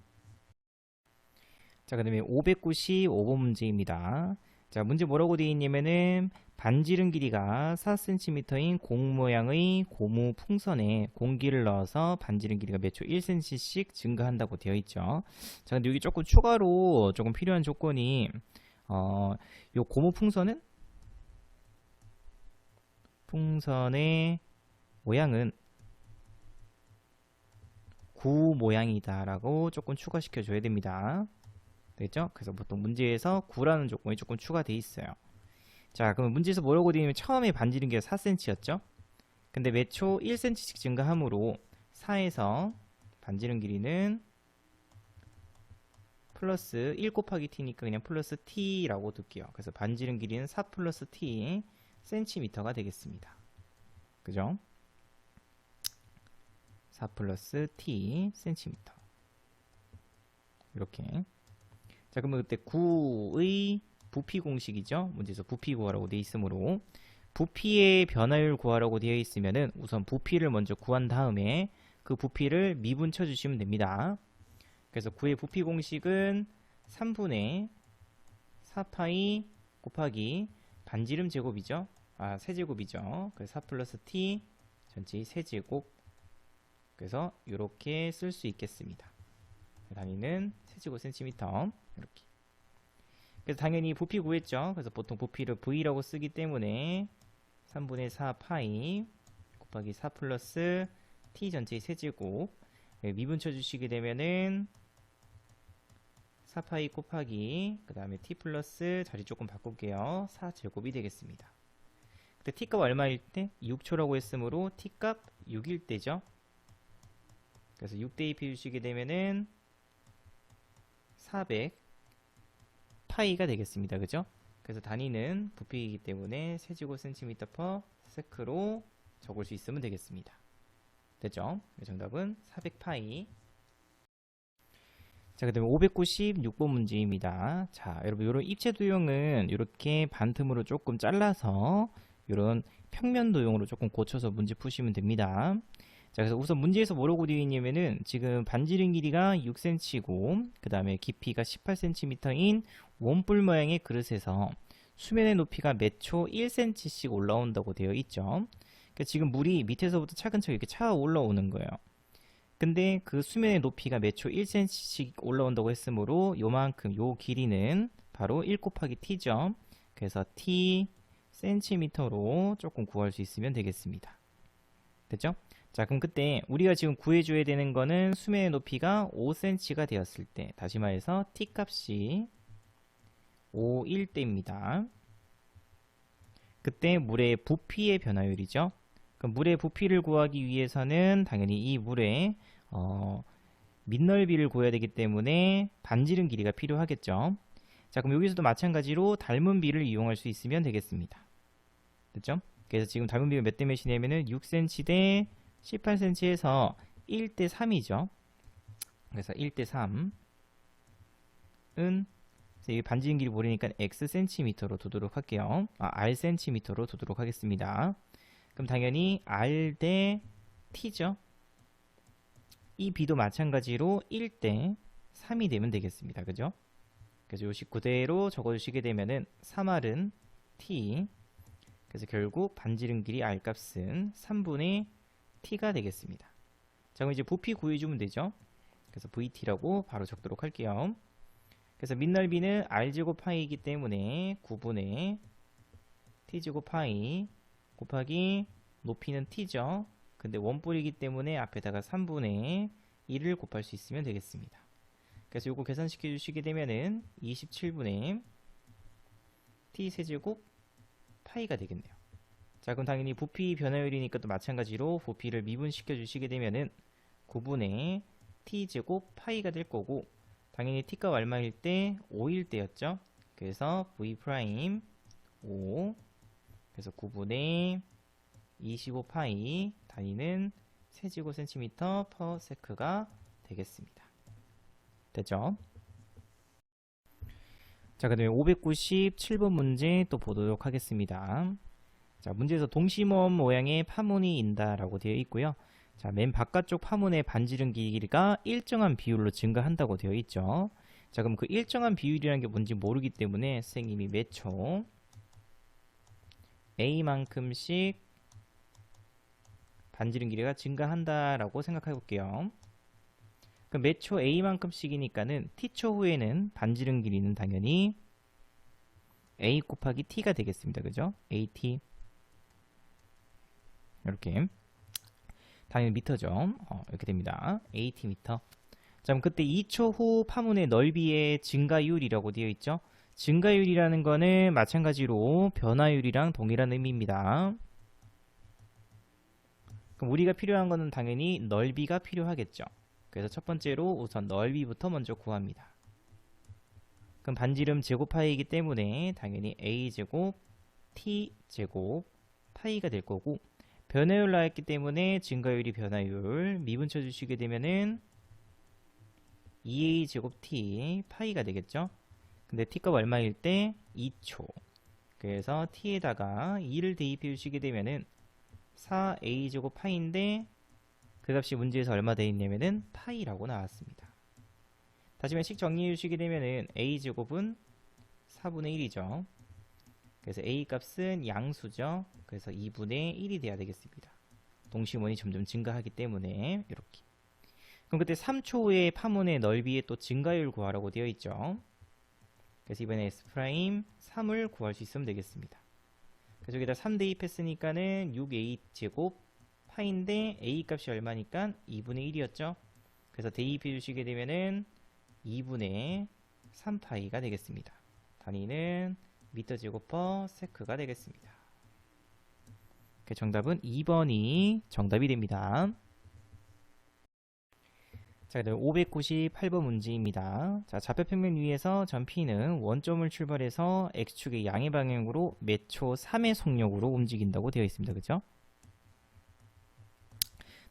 자, 그 다음에 595번 문제입니다. 자, 문제 뭐라고 되어 있냐면은 반지름 길이가 4cm인 공 모양의 고무 풍선에 공기를 넣어서 반지름 길이가 몇 초 1cm씩 증가한다고 되어 있죠. 자, 근데 여기 조금 추가로 조금 필요한 조건이 요 고무 풍선의 모양은 구 모양이다 라고 조금 추가시켜 줘야 됩니다. 되겠죠? 그래서 보통 문제에서 9라는 조건이 조금 추가되어 있어요. 자, 그러면 문제에서 뭐라고 되어 있냐면 처음에 반지름 길이가 4cm였죠? 근데 매 초 1cm씩 증가하므로 4에서 반지름 길이는 플러스 1 곱하기 t니까 그냥 플러스 t라고 둘게요. 그래서 반지름 길이는 4 플러스 t cm가 되겠습니다. 그죠? 4 플러스 t cm. 이렇게. 자, 그러면 그때 9의 부피 공식이죠. 문제에서 부피 구하라고 되어 있으므로 부피의 변화율 구하라고 되어 있으면은 우선 부피를 먼저 구한 다음에 그 부피를 미분쳐 주시면 됩니다. 그래서 9의 부피 공식은 3분의 4파이 곱하기 반지름 제곱이죠. 세제곱이죠. 그래서 4 플러스 t 전체 세제곱. 그래서 이렇게 쓸 수 있겠습니다. 단위는 세제곱 센티미터. 이렇게. 그래서 당연히 부피 구했죠. 그래서 보통 부피를 v라고 쓰기 때문에 3분의 4 파이 곱하기 4 플러스 t 전체의 세제곱. 미분쳐 주시게 되면은 4 파이 곱하기 그 다음에 t 플러스 자리 조금 바꿀게요. 4제곱이 되겠습니다. 근데 t값 얼마일 때? 6초라고 했으므로 t값 6일 때죠. 그래서 6대2 비우시게 되면은 400 파이가 되겠습니다. 그죠? 그래서 단위는 부피이기 때문에 세제곱센티미터 퍼 세크로 적을 수 있으면 되겠습니다. 됐죠? 정답은 400파이. 자, 그 다음에 596번 문제입니다. 자, 여러분, 요런 입체 도형은 이렇게 반틈으로 조금 잘라서 요런 평면 도형으로 조금 고쳐서 문제 푸시면 됩니다. 자, 그래서 우선 문제에서 뭐라고 되어 있냐면은 지금 반지름 길이가 6cm고 그 다음에 깊이가 18cm인 원뿔 모양의 그릇에서 수면의 높이가 매초 1cm씩 올라온다고 되어 있죠. 그러니까 지금 물이 밑에서부터 차근차근 이렇게 차 올라오는 거예요. 근데 그 수면의 높이가 매초 1cm씩 올라온다고 했으므로 요만큼 요 길이는 바로 1 곱하기 t죠. 그래서 t cm로 조금 구할 수 있으면 되겠습니다. 됐죠? 자, 그럼 그때 우리가 지금 구해줘야 되는 거는 수면의 높이가 5cm가 되었을 때, 다시 말해서 t 값이 5일 때입니다. 그때 물의 부피의 변화율이죠. 그럼 물의 부피를 구하기 위해서는 당연히 이 물의 밑넓이를 구해야 되기 때문에 반지름 길이가 필요하겠죠. 자, 그럼 여기서도 마찬가지로 닮은 비를 이용할 수 있으면 되겠습니다. 됐죠? 그래서 지금 닮은 비가 몇 대 몇이냐면은 6cm 대 18cm에서 1대 3이죠. 그래서 1대 3은 이 반지름 길이 모르니까 x cm로 두도록 할게요. r cm로 두도록 하겠습니다. 그럼 당연히 r 대 t죠. 이 b도 마찬가지로 1대 3이 되면 되겠습니다. 그죠? 그래서 요식 그대로 적어주시게 되면은 3r은 t, 그래서 결국 반지름 길이 r 값은 3분의 t가 되겠습니다. 자, 그럼 이제 부피 구해주면 되죠. 그래서 vt라고 바로 적도록 할게요. 그래서 밑넓이는 r제곱 파이이기 때문에 9분의 t제곱 파이 곱하기 높이는 t죠. 근데 원뿔이기 때문에 앞에다가 3분의 1을 곱할 수 있으면 되겠습니다. 그래서 요거 계산시켜 주시게 되면은 27분의 t 세제곱 파이가 되겠네요. 자, 그럼 당연히 부피 변화율이니까 또 마찬가지로 부피를 미분시켜 주시게 되면은 9분의 t제곱 파이가 될 거고, 당연히 t가 얼마일 때? 5일 때였죠. 그래서 v 프라임 5, 그래서 9분의 25파이, 단위는 세제곱 센티미터 퍼 세크가 되겠습니다. 됐죠? 자, 그 다음에 597번 문제 또 보도록 하겠습니다. 자, 문제에서 동심원 모양의 파문이 인다라고 되어 있고요. 자, 맨 바깥쪽 파문의 반지름 길이가 일정한 비율로 증가한다고 되어 있죠. 자, 그럼 그 일정한 비율이라는 게 뭔지 모르기 때문에 선생님이 매초 A만큼씩 반지름 길이가 증가한다라고 생각해 볼게요. 그럼 매초 A만큼씩이니까는 T초 후에는 반지름 길이는 당연히 A 곱하기 T가 되겠습니다. 그죠? AT. 이렇게. 당연히 미터죠. 이렇게 됩니다. AT 미터. 자, 그럼 그때 2초 후 파문의 넓이의 증가율이라고 되어 있죠. 증가율이라는 거는 마찬가지로 변화율이랑 동일한 의미입니다. 그럼 우리가 필요한 거는 당연히 넓이가 필요하겠죠. 그래서 첫 번째로 우선 넓이부터 먼저 구합니다. 그럼 반지름 제곱 파이이기 때문에 당연히 a제곱 t제곱 파이가 될 거고, 변화율 나왔기 때문에 증가율이 변화율 미분 쳐주시게 되면은 2a제곱 t 파이가 되겠죠. 근데 t값 얼마일 때? 2초. 그래서 t에다가 2를 대입해 주시게 되면은 4a제곱 파이인데 그 값이 문제에서 얼마 되어 있냐면은 파이라고 나왔습니다. 다시 한번 식 정리해 주시게 되면은 a제곱은 4분의 1이죠. 그래서 a 값은 양수죠. 그래서 2분의 1이 돼야 되겠습니다. 동심원이 점점 증가하기 때문에 이렇게. 그럼 그때 3초 후에 파문의 넓이의 또 증가율 구하라고 되어 있죠. 그래서 이번에 s 프라임 3을 구할 수 있으면 되겠습니다. 그래서 여기다 3 대입했으니까는 6a 제곱 파인데 a 값이 얼마니까 2분의 1이었죠. 그래서 대입해 주시게 되면은 2분의 3파이가 되겠습니다. 단위는 미터 제곱 퍼 세크가 되겠습니다. 정답은 2번이 정답이 됩니다. 자, 그다음 598번 문제입니다. 자, 좌표평면 위에서 점 P는 원점을 출발해서 X축의 양의 방향으로 매초 3의 속력으로 움직인다고 되어 있습니다. 그죠?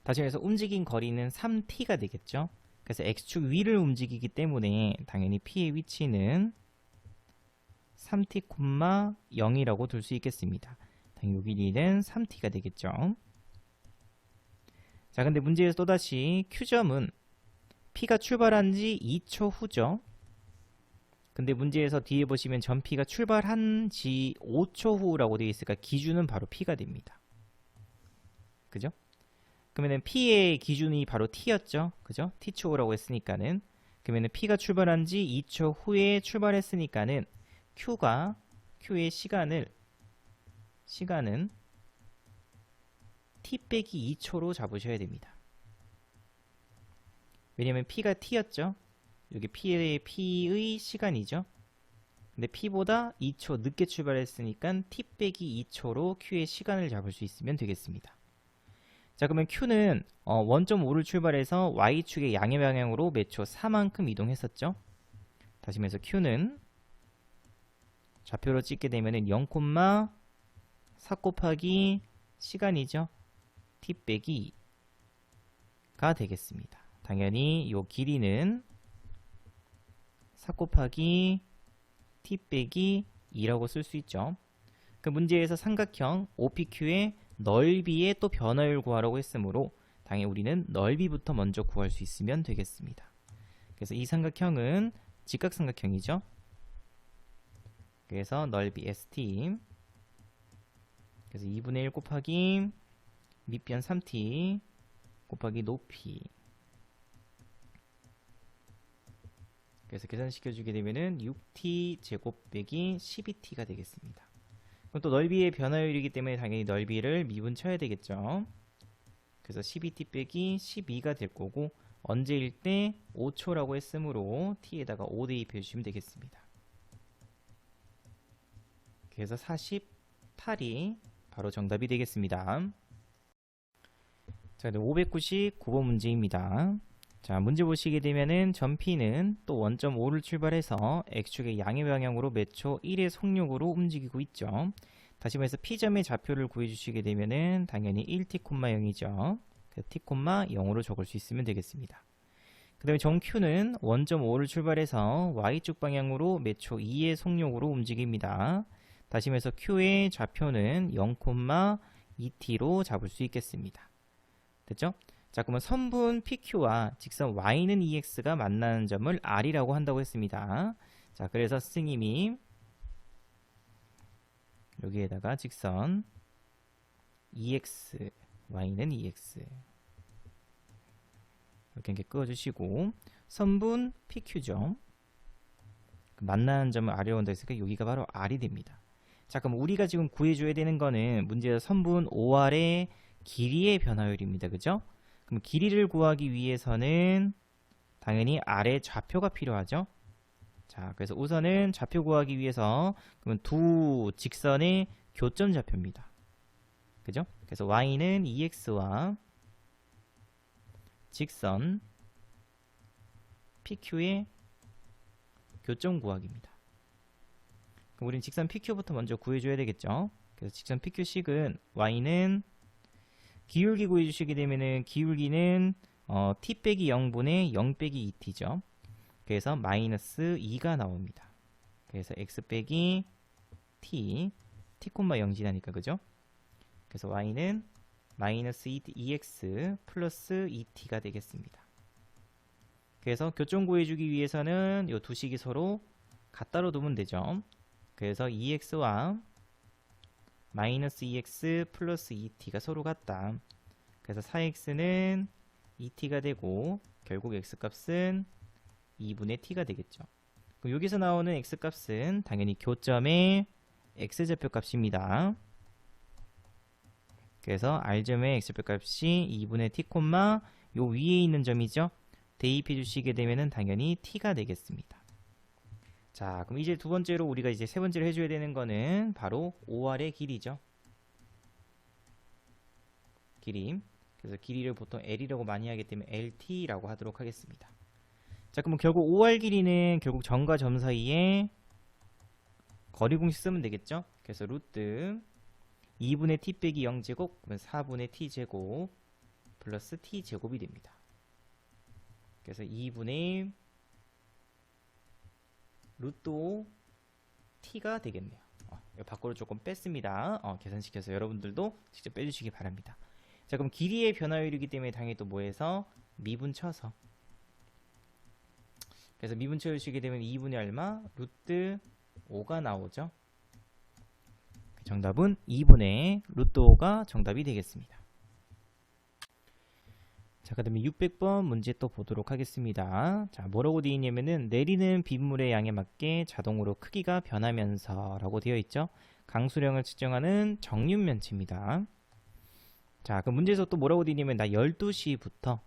다시 말해서 움직인 거리는 3t가 되겠죠? 그래서 X축 위를 움직이기 때문에 당연히 P의 위치는 3t, 0이라고 둘 수 있겠습니다. 당연히 요 길이는 3t가 되겠죠. 자, 근데 문제에서 또다시 Q점은 P가 출발한 지 2초 후죠. 근데 문제에서 뒤에 보시면 점 P가 출발한 지 5초 후라고 되어 있으니까 기준은 바로 P가 됩니다. 그죠? 그러면은 P의 기준이 바로 T였죠. 그죠? T초라고 했으니까는. 그러면은 P가 출발한 지 2초 후에 출발했으니까는 Q의 시간은 T 빼기 2초로 잡으셔야 됩니다. 왜냐면 P가 T였죠. 여기 P의 시간이죠. 근데 P보다 2초 늦게 출발했으니까 T 빼기 2초로 Q의 시간을 잡을 수 있으면 되겠습니다. 자, 그러면 Q는 원점 5를 출발해서 Y축의 양의 방향으로 매초 4만큼 이동했었죠. 다시 말해서 Q는 좌표로 찍게 되면은 0,4 곱하기 시간이죠. T 빼기 2가 되겠습니다. 당연히 이 길이는 4 곱하기 T 빼기 2라고 쓸 수 있죠. 그 문제에서 삼각형 OPQ의 넓이의 또 변화율 구하라고 했으므로 당연히 우리는 넓이부터 먼저 구할 수 있으면 되겠습니다. 그래서 이 삼각형은 직각삼각형이죠. 그래서 넓이 ST, 그래서 2분의 1 곱하기 밑변 3t 곱하기 높이, 그래서 계산시켜주게 되면은 6t 제곱 빼기 12t가 되겠습니다. 그럼 또 넓이의 변화율이기 때문에 당연히 넓이를 미분 쳐야 되겠죠. 그래서 12t 빼기 12가 될 거고, 언제일 때 5초라고 했으므로 t에다가 5 대입해 주시면 되겠습니다. 그래서 48이 바로 정답이 되겠습니다. 자, 599번 문제입니다. 자, 문제 보시게 되면은 점 P는 또 원점 5를 출발해서 X축의 양의 방향으로 매초 1의 속력으로 움직이고 있죠. 다시 말해서 P점의 좌표를 구해주시게 되면은 당연히 1t, 0이죠. 그래서 t, 0으로 적을 수 있으면 되겠습니다. 그 다음에 점 Q는 원점 5를 출발해서 Y축 방향으로 매초 2의 속력으로 움직입니다. 다시 말해서 Q의 좌표는 0,2t로 잡을 수 있겠습니다. 됐죠? 자, 그러면 선분 PQ와 직선 Y는 EX가 만나는 점을 R이라고 한다고 했습니다. 자, 그래서 스님이 여기에다가 직선 EX, Y는 EX 이렇게 그어주시고, 선분 PQ죠. 만나는 점을 R이라고 한다고 했으니까 여기가 바로 R이 됩니다. 자, 그럼 우리가 지금 구해줘야 되는 거는 문제에서 선분 OR의 길이의 변화율입니다. 그죠? 그럼 길이를 구하기 위해서는 당연히 R의 좌표가 필요하죠. 자, 그래서 우선은 좌표 구하기 위해서 그러면 두 직선의 교점 좌표입니다. 그죠? 그래서 Y는 EX와 직선 PQ의 교점 구하기입니다. 그럼 우린 직선 PQ부터 먼저 구해줘야 되겠죠. 그래서 직선 PQ식은 Y는 기울기 구해주시게 되면은 기울기는 t 빼기 0분의 0 빼기 2t죠. 그래서 마이너스 2가 나옵니다. 그래서 x 빼기 t, t, 0 지나니까 그죠? 그래서 y는 마이너스 2x 플러스 2t가 되겠습니다. 그래서 교점 구해주기 위해서는 이 두 식이 서로 같다로 두면 되죠. 그래서 2x와 마이너스 2x 플러스 2t가 서로 같다. 그래서 4x는 2t가 되고 결국 x값은 2분의 t가 되겠죠. 그럼 여기서 나오는 x값은 당연히 교점의 x좌표 값입니다. 그래서 r점의 x좌표 값이 2분의 t, 요 위에 있는 점이죠. 대입해 주시게 되면은 당연히 t가 되겠습니다. 자, 그럼 이제 두 번째로 우리가 이제 세 번째로 해줘야 되는 거는 바로 OR의 길이죠. 길이. 그래서 길이를 보통 L이라고 많이 하기 때문에 LT라고 하도록 하겠습니다. 자, 그럼 결국 OR 길이는 결국 점과 점 사이에 거리 공식 쓰면 되겠죠? 그래서 루트 2분의 t 빼기 0제곱 그러면 4분의 t제곱 플러스 t제곱이 됩니다. 그래서 2분의 루트 5 t가 되겠네요. 이거 밖으로 조금 뺐습니다. 계산시켜서 여러분들도 직접 빼주시기 바랍니다. 자, 그럼 길이의 변화율이기 때문에 당연히 또 뭐해서 미분 쳐서, 그래서 미분 쳐주시게 되면 2분의 얼마? 루트 5가 나오죠. 정답은 2분의 루트 5가 정답이 되겠습니다. 자, 그 다음에 600번 문제 또 보도록 하겠습니다. 자, 뭐라고 되어 있냐면은 내리는 빗물의 양에 맞게 자동으로 크기가 변하면서 라고 되어 있죠. 강수량을 측정하는 정육면체입니다. 자, 그 문제에서 또 뭐라고 되어 있냐면 나 12시부터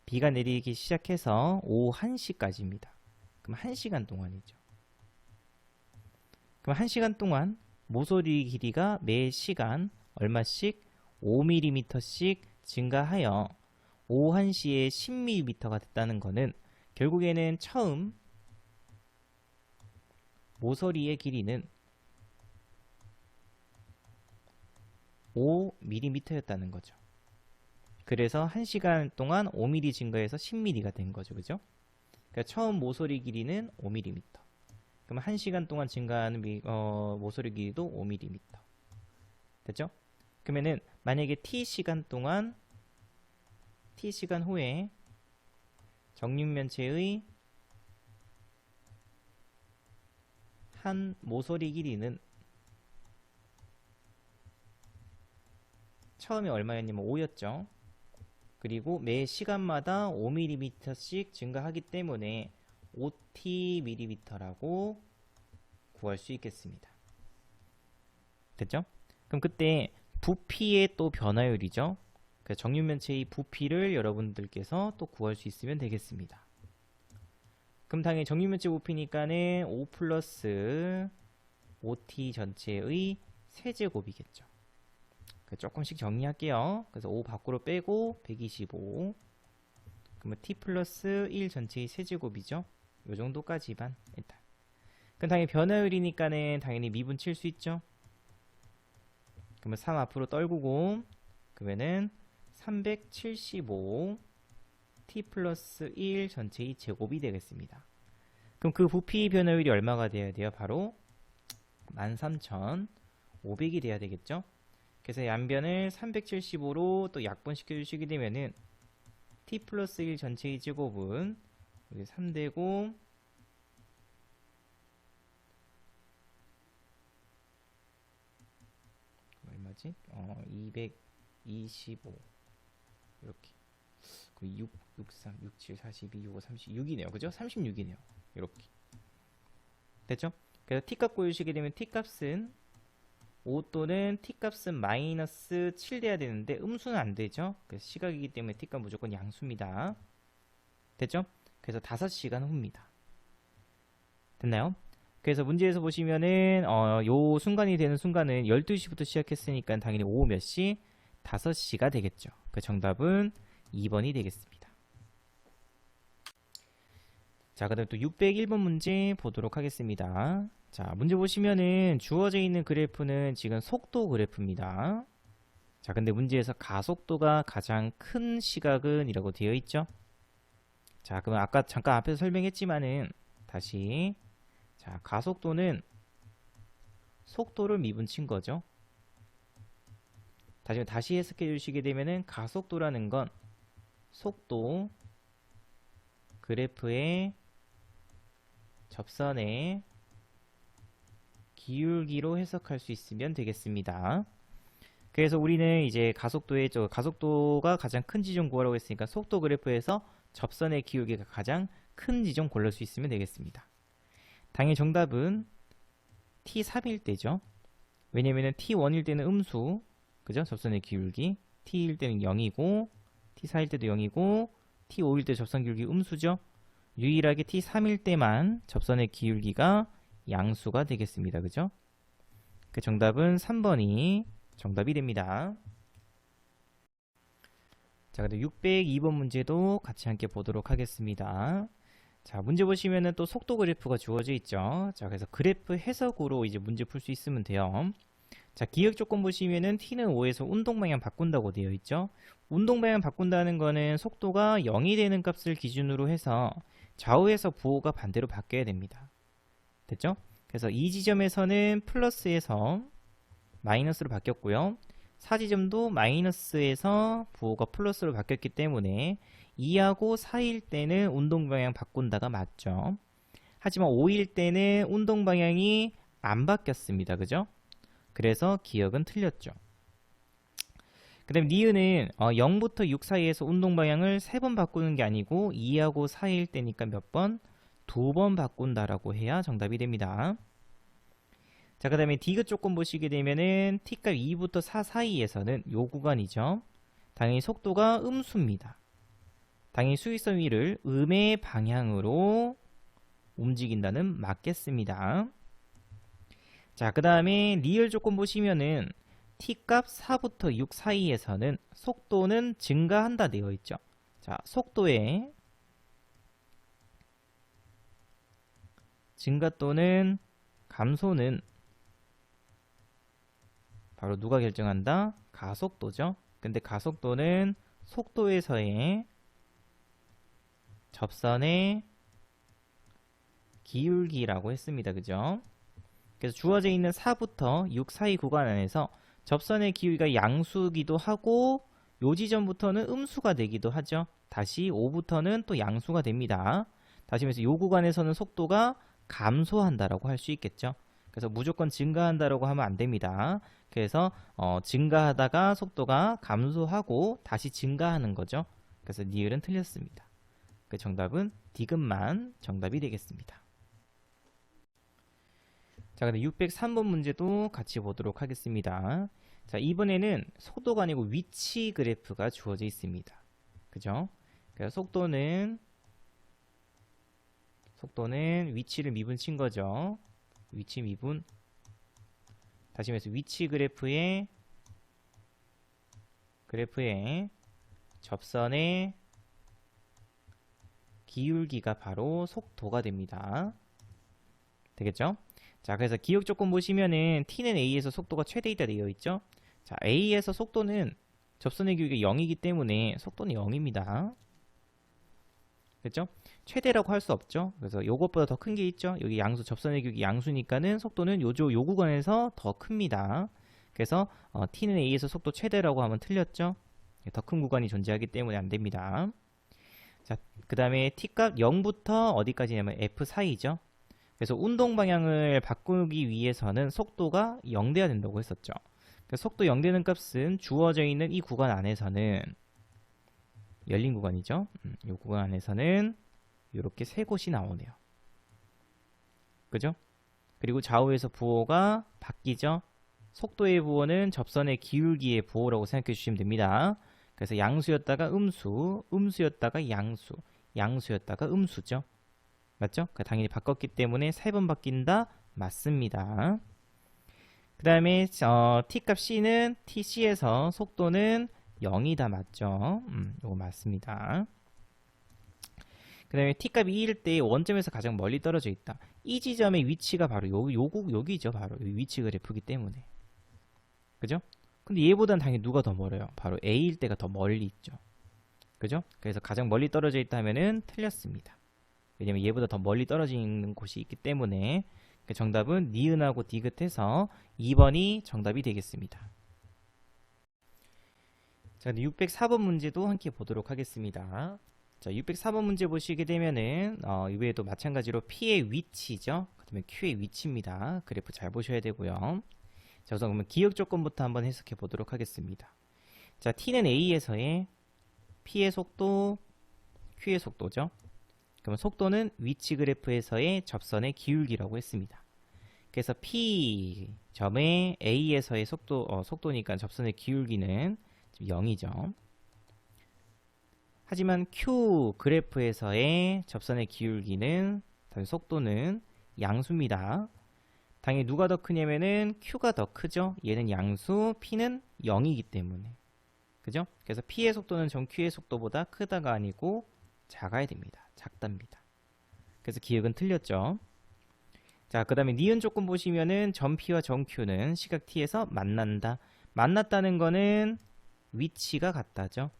비가 내리기 시작해서 오후 1시까지입니다. 그럼 1시간 동안이죠. 그럼 1시간 동안 모서리 길이가 매 시간 얼마씩 5mm씩 증가하여 오후 1시에 10mm가 됐다는 것은 결국에는 처음 모서리의 길이는 5mm였다는 거죠. 그래서 1시간 동안 5mm 증가해서 10mm가 된 거죠. 그죠? 그러니까 처음 모서리 길이는 5mm. 그럼 1시간 동안 증가하는 모서리 길이도 5mm. 됐죠? 그러면은 만약에 t시간 동안 t시간 후에 정육면체의 한 모서리 길이는 처음에 얼마였냐면 5였죠. 그리고 매 시간마다 5mm씩 증가하기 때문에 5tm라고 구할 수 있겠습니다. 됐죠? 그럼 그때 부피의 또 변화율이죠. 정육면체의 부피를 여러분들께서 또 구할 수 있으면 되겠습니다. 그럼 당연히 정육면체 부피니까는 5 플러스 5t 전체의 세제곱이겠죠. 조금씩 정리할게요. 그래서 5 밖으로 빼고 125. 그러면 t 플러스 1 전체의 세제곱이죠. 요 정도까지만 일단. 그럼 당연히 변화율이니까는 당연히 미분 칠 수 있죠. 그러면 3 앞으로 떨구고 그러면은 375 t 플러스 1 전체의 제곱이 되겠습니다. 그럼 그 부피 변화율이 얼마가 돼야 돼요? 바로 13,500이 돼야 되겠죠. 그래서 양변을 375로 또 약분시켜 주시게 되면은 t 플러스 1 전체의 제곱은 여기 3되고 얼마지? 225 이렇게 6, 63, 67, 42, 65, 36이네요. 그죠? 36이네요. 이렇게 됐죠? 그래서 t값 구해주시게 되면 t값은 5 또는 t값은 마이너스 7 돼야 되는데 음수는 안 되죠? 그래서 시각이기 때문에 t값 무조건 양수입니다. 됐죠? 그래서 5시간 후입니다. 됐나요? 그래서 문제에서 보시면은 요 순간이 되는 순간은 12시부터 시작했으니까 당연히 오후 몇 시? 5시가 되겠죠. 그 정답은 2번이 되겠습니다. 자, 그 다음 또 601번 문제 보도록 하겠습니다. 자, 문제 보시면은 주어져 있는 그래프는 지금 속도 그래프입니다. 자, 근데 문제에서 가속도가 가장 큰 시각은 이라고 되어 있죠. 자, 그럼 아까 잠깐 앞에서 설명했지만은 다시, 자, 가속도는 속도를 미분친 거죠. 다시 해석해 주시게 되면은 가속도라는 건 속도 그래프의 접선의 기울기로 해석할 수 있으면 되겠습니다. 그래서 우리는 이제 가속도가 가장 큰 지점 구하라고 했으니까 속도 그래프에서 접선의 기울기가 가장 큰 지점 골랄 수 있으면 되겠습니다. 당연히 정답은 t3일 때죠. 왜냐면은 t1일 때는 음수, 그죠? 접선의 기울기. t일 때는 0이고, t4일 때도 0이고, t5일 때 접선 기울기 음수죠. 유일하게 t3일 때만 접선의 기울기가 양수가 되겠습니다. 그죠? 그 정답은 3번이 정답이 됩니다. 자, 그럼 602번 문제도 같이 함께 보도록 하겠습니다. 자, 문제 보시면은 또 속도 그래프가 주어져 있죠. 자, 그래서 그래프 해석으로 이제 문제 풀 수 있으면 돼요. 자, 기억 조건 보시면은 t는 5에서 운동 방향 바꾼다고 되어 있죠. 운동 방향 바꾼다는 거는 속도가 0이 되는 값을 기준으로 해서 좌우에서 부호가 반대로 바뀌어야 됩니다. 됐죠? 그래서 이 지점에서는 플러스에서 마이너스로 바뀌었고요. 4지점도 마이너스에서 부호가 플러스로 바뀌었기 때문에 2하고 4일 때는 운동 방향 바꾼다가 맞죠. 하지만 5일 때는 운동 방향이 안 바뀌었습니다. 그죠? 그래서 기억은 틀렸죠. 그 다음에 니은은 0부터 6 사이에서 운동 방향을 3번 바꾸는 게 아니고 2하고 4일 때니까 몇 번? 2번 바꾼다라고 해야 정답이 됩니다. 자, 그 다음에 디귿 조건 보시게 되면은 t값 2부터 4 사이에서는 요 구간이죠. 당연히 속도가 음수입니다. 당연히 수익선 위를 음의 방향으로 움직인다는 맞겠습니다. 자, 그 다음에 리얼 조건 보시면은 t값 4부터 6 사이에서는 속도는 증가한다 되어 있죠. 자, 속도의 증가 또는 감소는 바로 누가 결정한다? 가속도죠. 근데 가속도는 속도에서의 접선의 기울기라고 했습니다. 그죠? 그래서 주어져 있는 4부터 6 사이 구간 안에서 접선의 기울기가 양수기도 하고 요 지점부터는 음수가 되기도 하죠. 다시 5부터는 또 양수가 됩니다. 다시 말해서 요 구간에서는 속도가 감소한다라고 할 수 있겠죠. 그래서 무조건 증가한다라고 하면 안 됩니다. 그래서 증가하다가 속도가 감소하고 다시 증가하는 거죠. 그래서 니을은 틀렸습니다. 그 정답은 디귿만 정답이 되겠습니다. 자, 근데 603번 문제도 같이 보도록 하겠습니다. 자, 이번에는 속도가 아니고 위치 그래프가 주어져 있습니다. 그죠? 그래서 속도는 위치를 미분친 거죠. 위치 미분. 다시 말해서 위치 그래프의 접선의 기울기가 바로 속도가 됩니다. 되겠죠? 자, 그래서 기억 조건 보시면은 t는 a에서 속도가 최대이다 되어 있죠. 자, a에서 속도는 접선의 기울기가 0이기 때문에 속도는 0입니다. 됐죠? 최대라고 할 수 없죠. 그래서 요것보다 더 큰 게 있죠. 여기 양수, 접선의 기울기 양수니까는 속도는 요 구간에서 더 큽니다. 그래서 t는 a에서 속도 최대라고 하면 틀렸죠. 더 큰 구간이 존재하기 때문에 안 됩니다. 자, 그 다음에 t값 0부터 어디까지냐면 f 사이죠. 그래서 운동 방향을 바꾸기 위해서는 속도가 0 돼야 된다고 했었죠. 그래서 속도 0 되는 값은 주어져 있는 이 구간 안에서는 열린 구간이죠. 이 구간 안에서는 이렇게 세 곳이 나오네요. 그죠? 그리고 좌우에서 부호가 바뀌죠. 속도의 부호는 접선의 기울기의 부호라고 생각해 주시면 됩니다. 그래서 양수였다가 음수, 음수였다가 양수, 양수였다가 음수죠. 맞죠? 당연히 바꿨기 때문에 3번 바뀐다. 맞습니다. 그 다음에 t값 c는 tc에서 속도는 0이다. 맞죠? 이거 맞습니다. 그 다음에 t값이 2일 때 원점에서 가장 멀리 떨어져 있다. 이 지점의 위치가 바로 여기죠. 바로 여기 위치 그래프이기 때문에. 그죠? 근데 얘보다는 당연히 누가 더 멀어요? 바로 a일 때가 더 멀리 있죠. 그죠? 그래서 가장 멀리 떨어져 있다 하면은 틀렸습니다. 왜냐면 얘보다 더 멀리 떨어지는 곳이 있기 때문에 정답은 니은하고 디귿해서 2번이 정답이 되겠습니다. 자, 604번 문제도 함께 보도록 하겠습니다. 자, 604번 문제 보시게 되면은 이외에도 마찬가지로 P의 위치죠. 그 다음에 Q의 위치입니다. 그래프 잘 보셔야 되고요. 자, 우선 그러면 기억 조건부터 한번 해석해 보도록 하겠습니다. 자, T는 A에서의 P의 속도, Q의 속도죠. 그러면 속도는 위치 그래프에서의 접선의 기울기라고 했습니다. 그래서 P 점의 A에서의 속도니까 접선의 기울기는 0이죠. 하지만 Q 그래프에서의 접선의 기울기는 속도는 양수입니다. 당연히 누가 더 크냐면은 Q가 더 크죠. 얘는 양수, P는 0이기 때문에. 그죠? 그래서 P의 속도는 점 Q의 속도보다 크다가 아니고 작아야 됩니다. 작답니다. 그래서 기억은 틀렸죠? 자, 그 다음에 니은 조건 보시면은 점 P와 점 Q는 시각 T에서 만난다. 만났다는 거는 위치가 같다죠.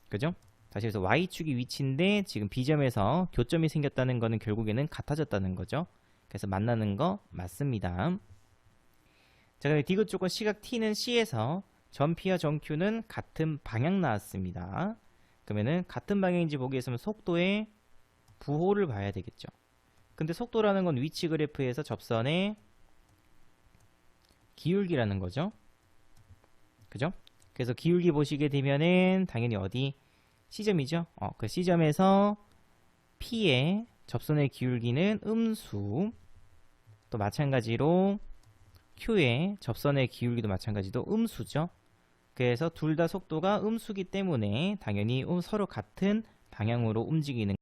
그죠? 다시 해서 Y축이 위치인데 지금 B점에서 교점이 생겼다는 거는 결국에는 같아졌다는 거죠. 그래서 만나는 거 맞습니다. 자, 그다음에 디귿 조건 시각 T는 C에서 점 P와 점 Q는 같은 방향 나왔습니다. 그러면은 같은 방향인지 보기 위해서는 속도의 부호를 봐야 되겠죠. 근데 속도라는 건 위치 그래프에서 접선의 기울기라는 거죠. 그죠? 그래서 기울기 보시게 되면은 당연히 어디 C점이죠. 그 C점에서 P의 접선의 기울기는 음수, 또 마찬가지로 Q의 접선의 기울기도 마찬가지로 음수죠. 그래서 둘 다 속도가 음수기 때문에 당연히 서로 같은 방향으로 움직이는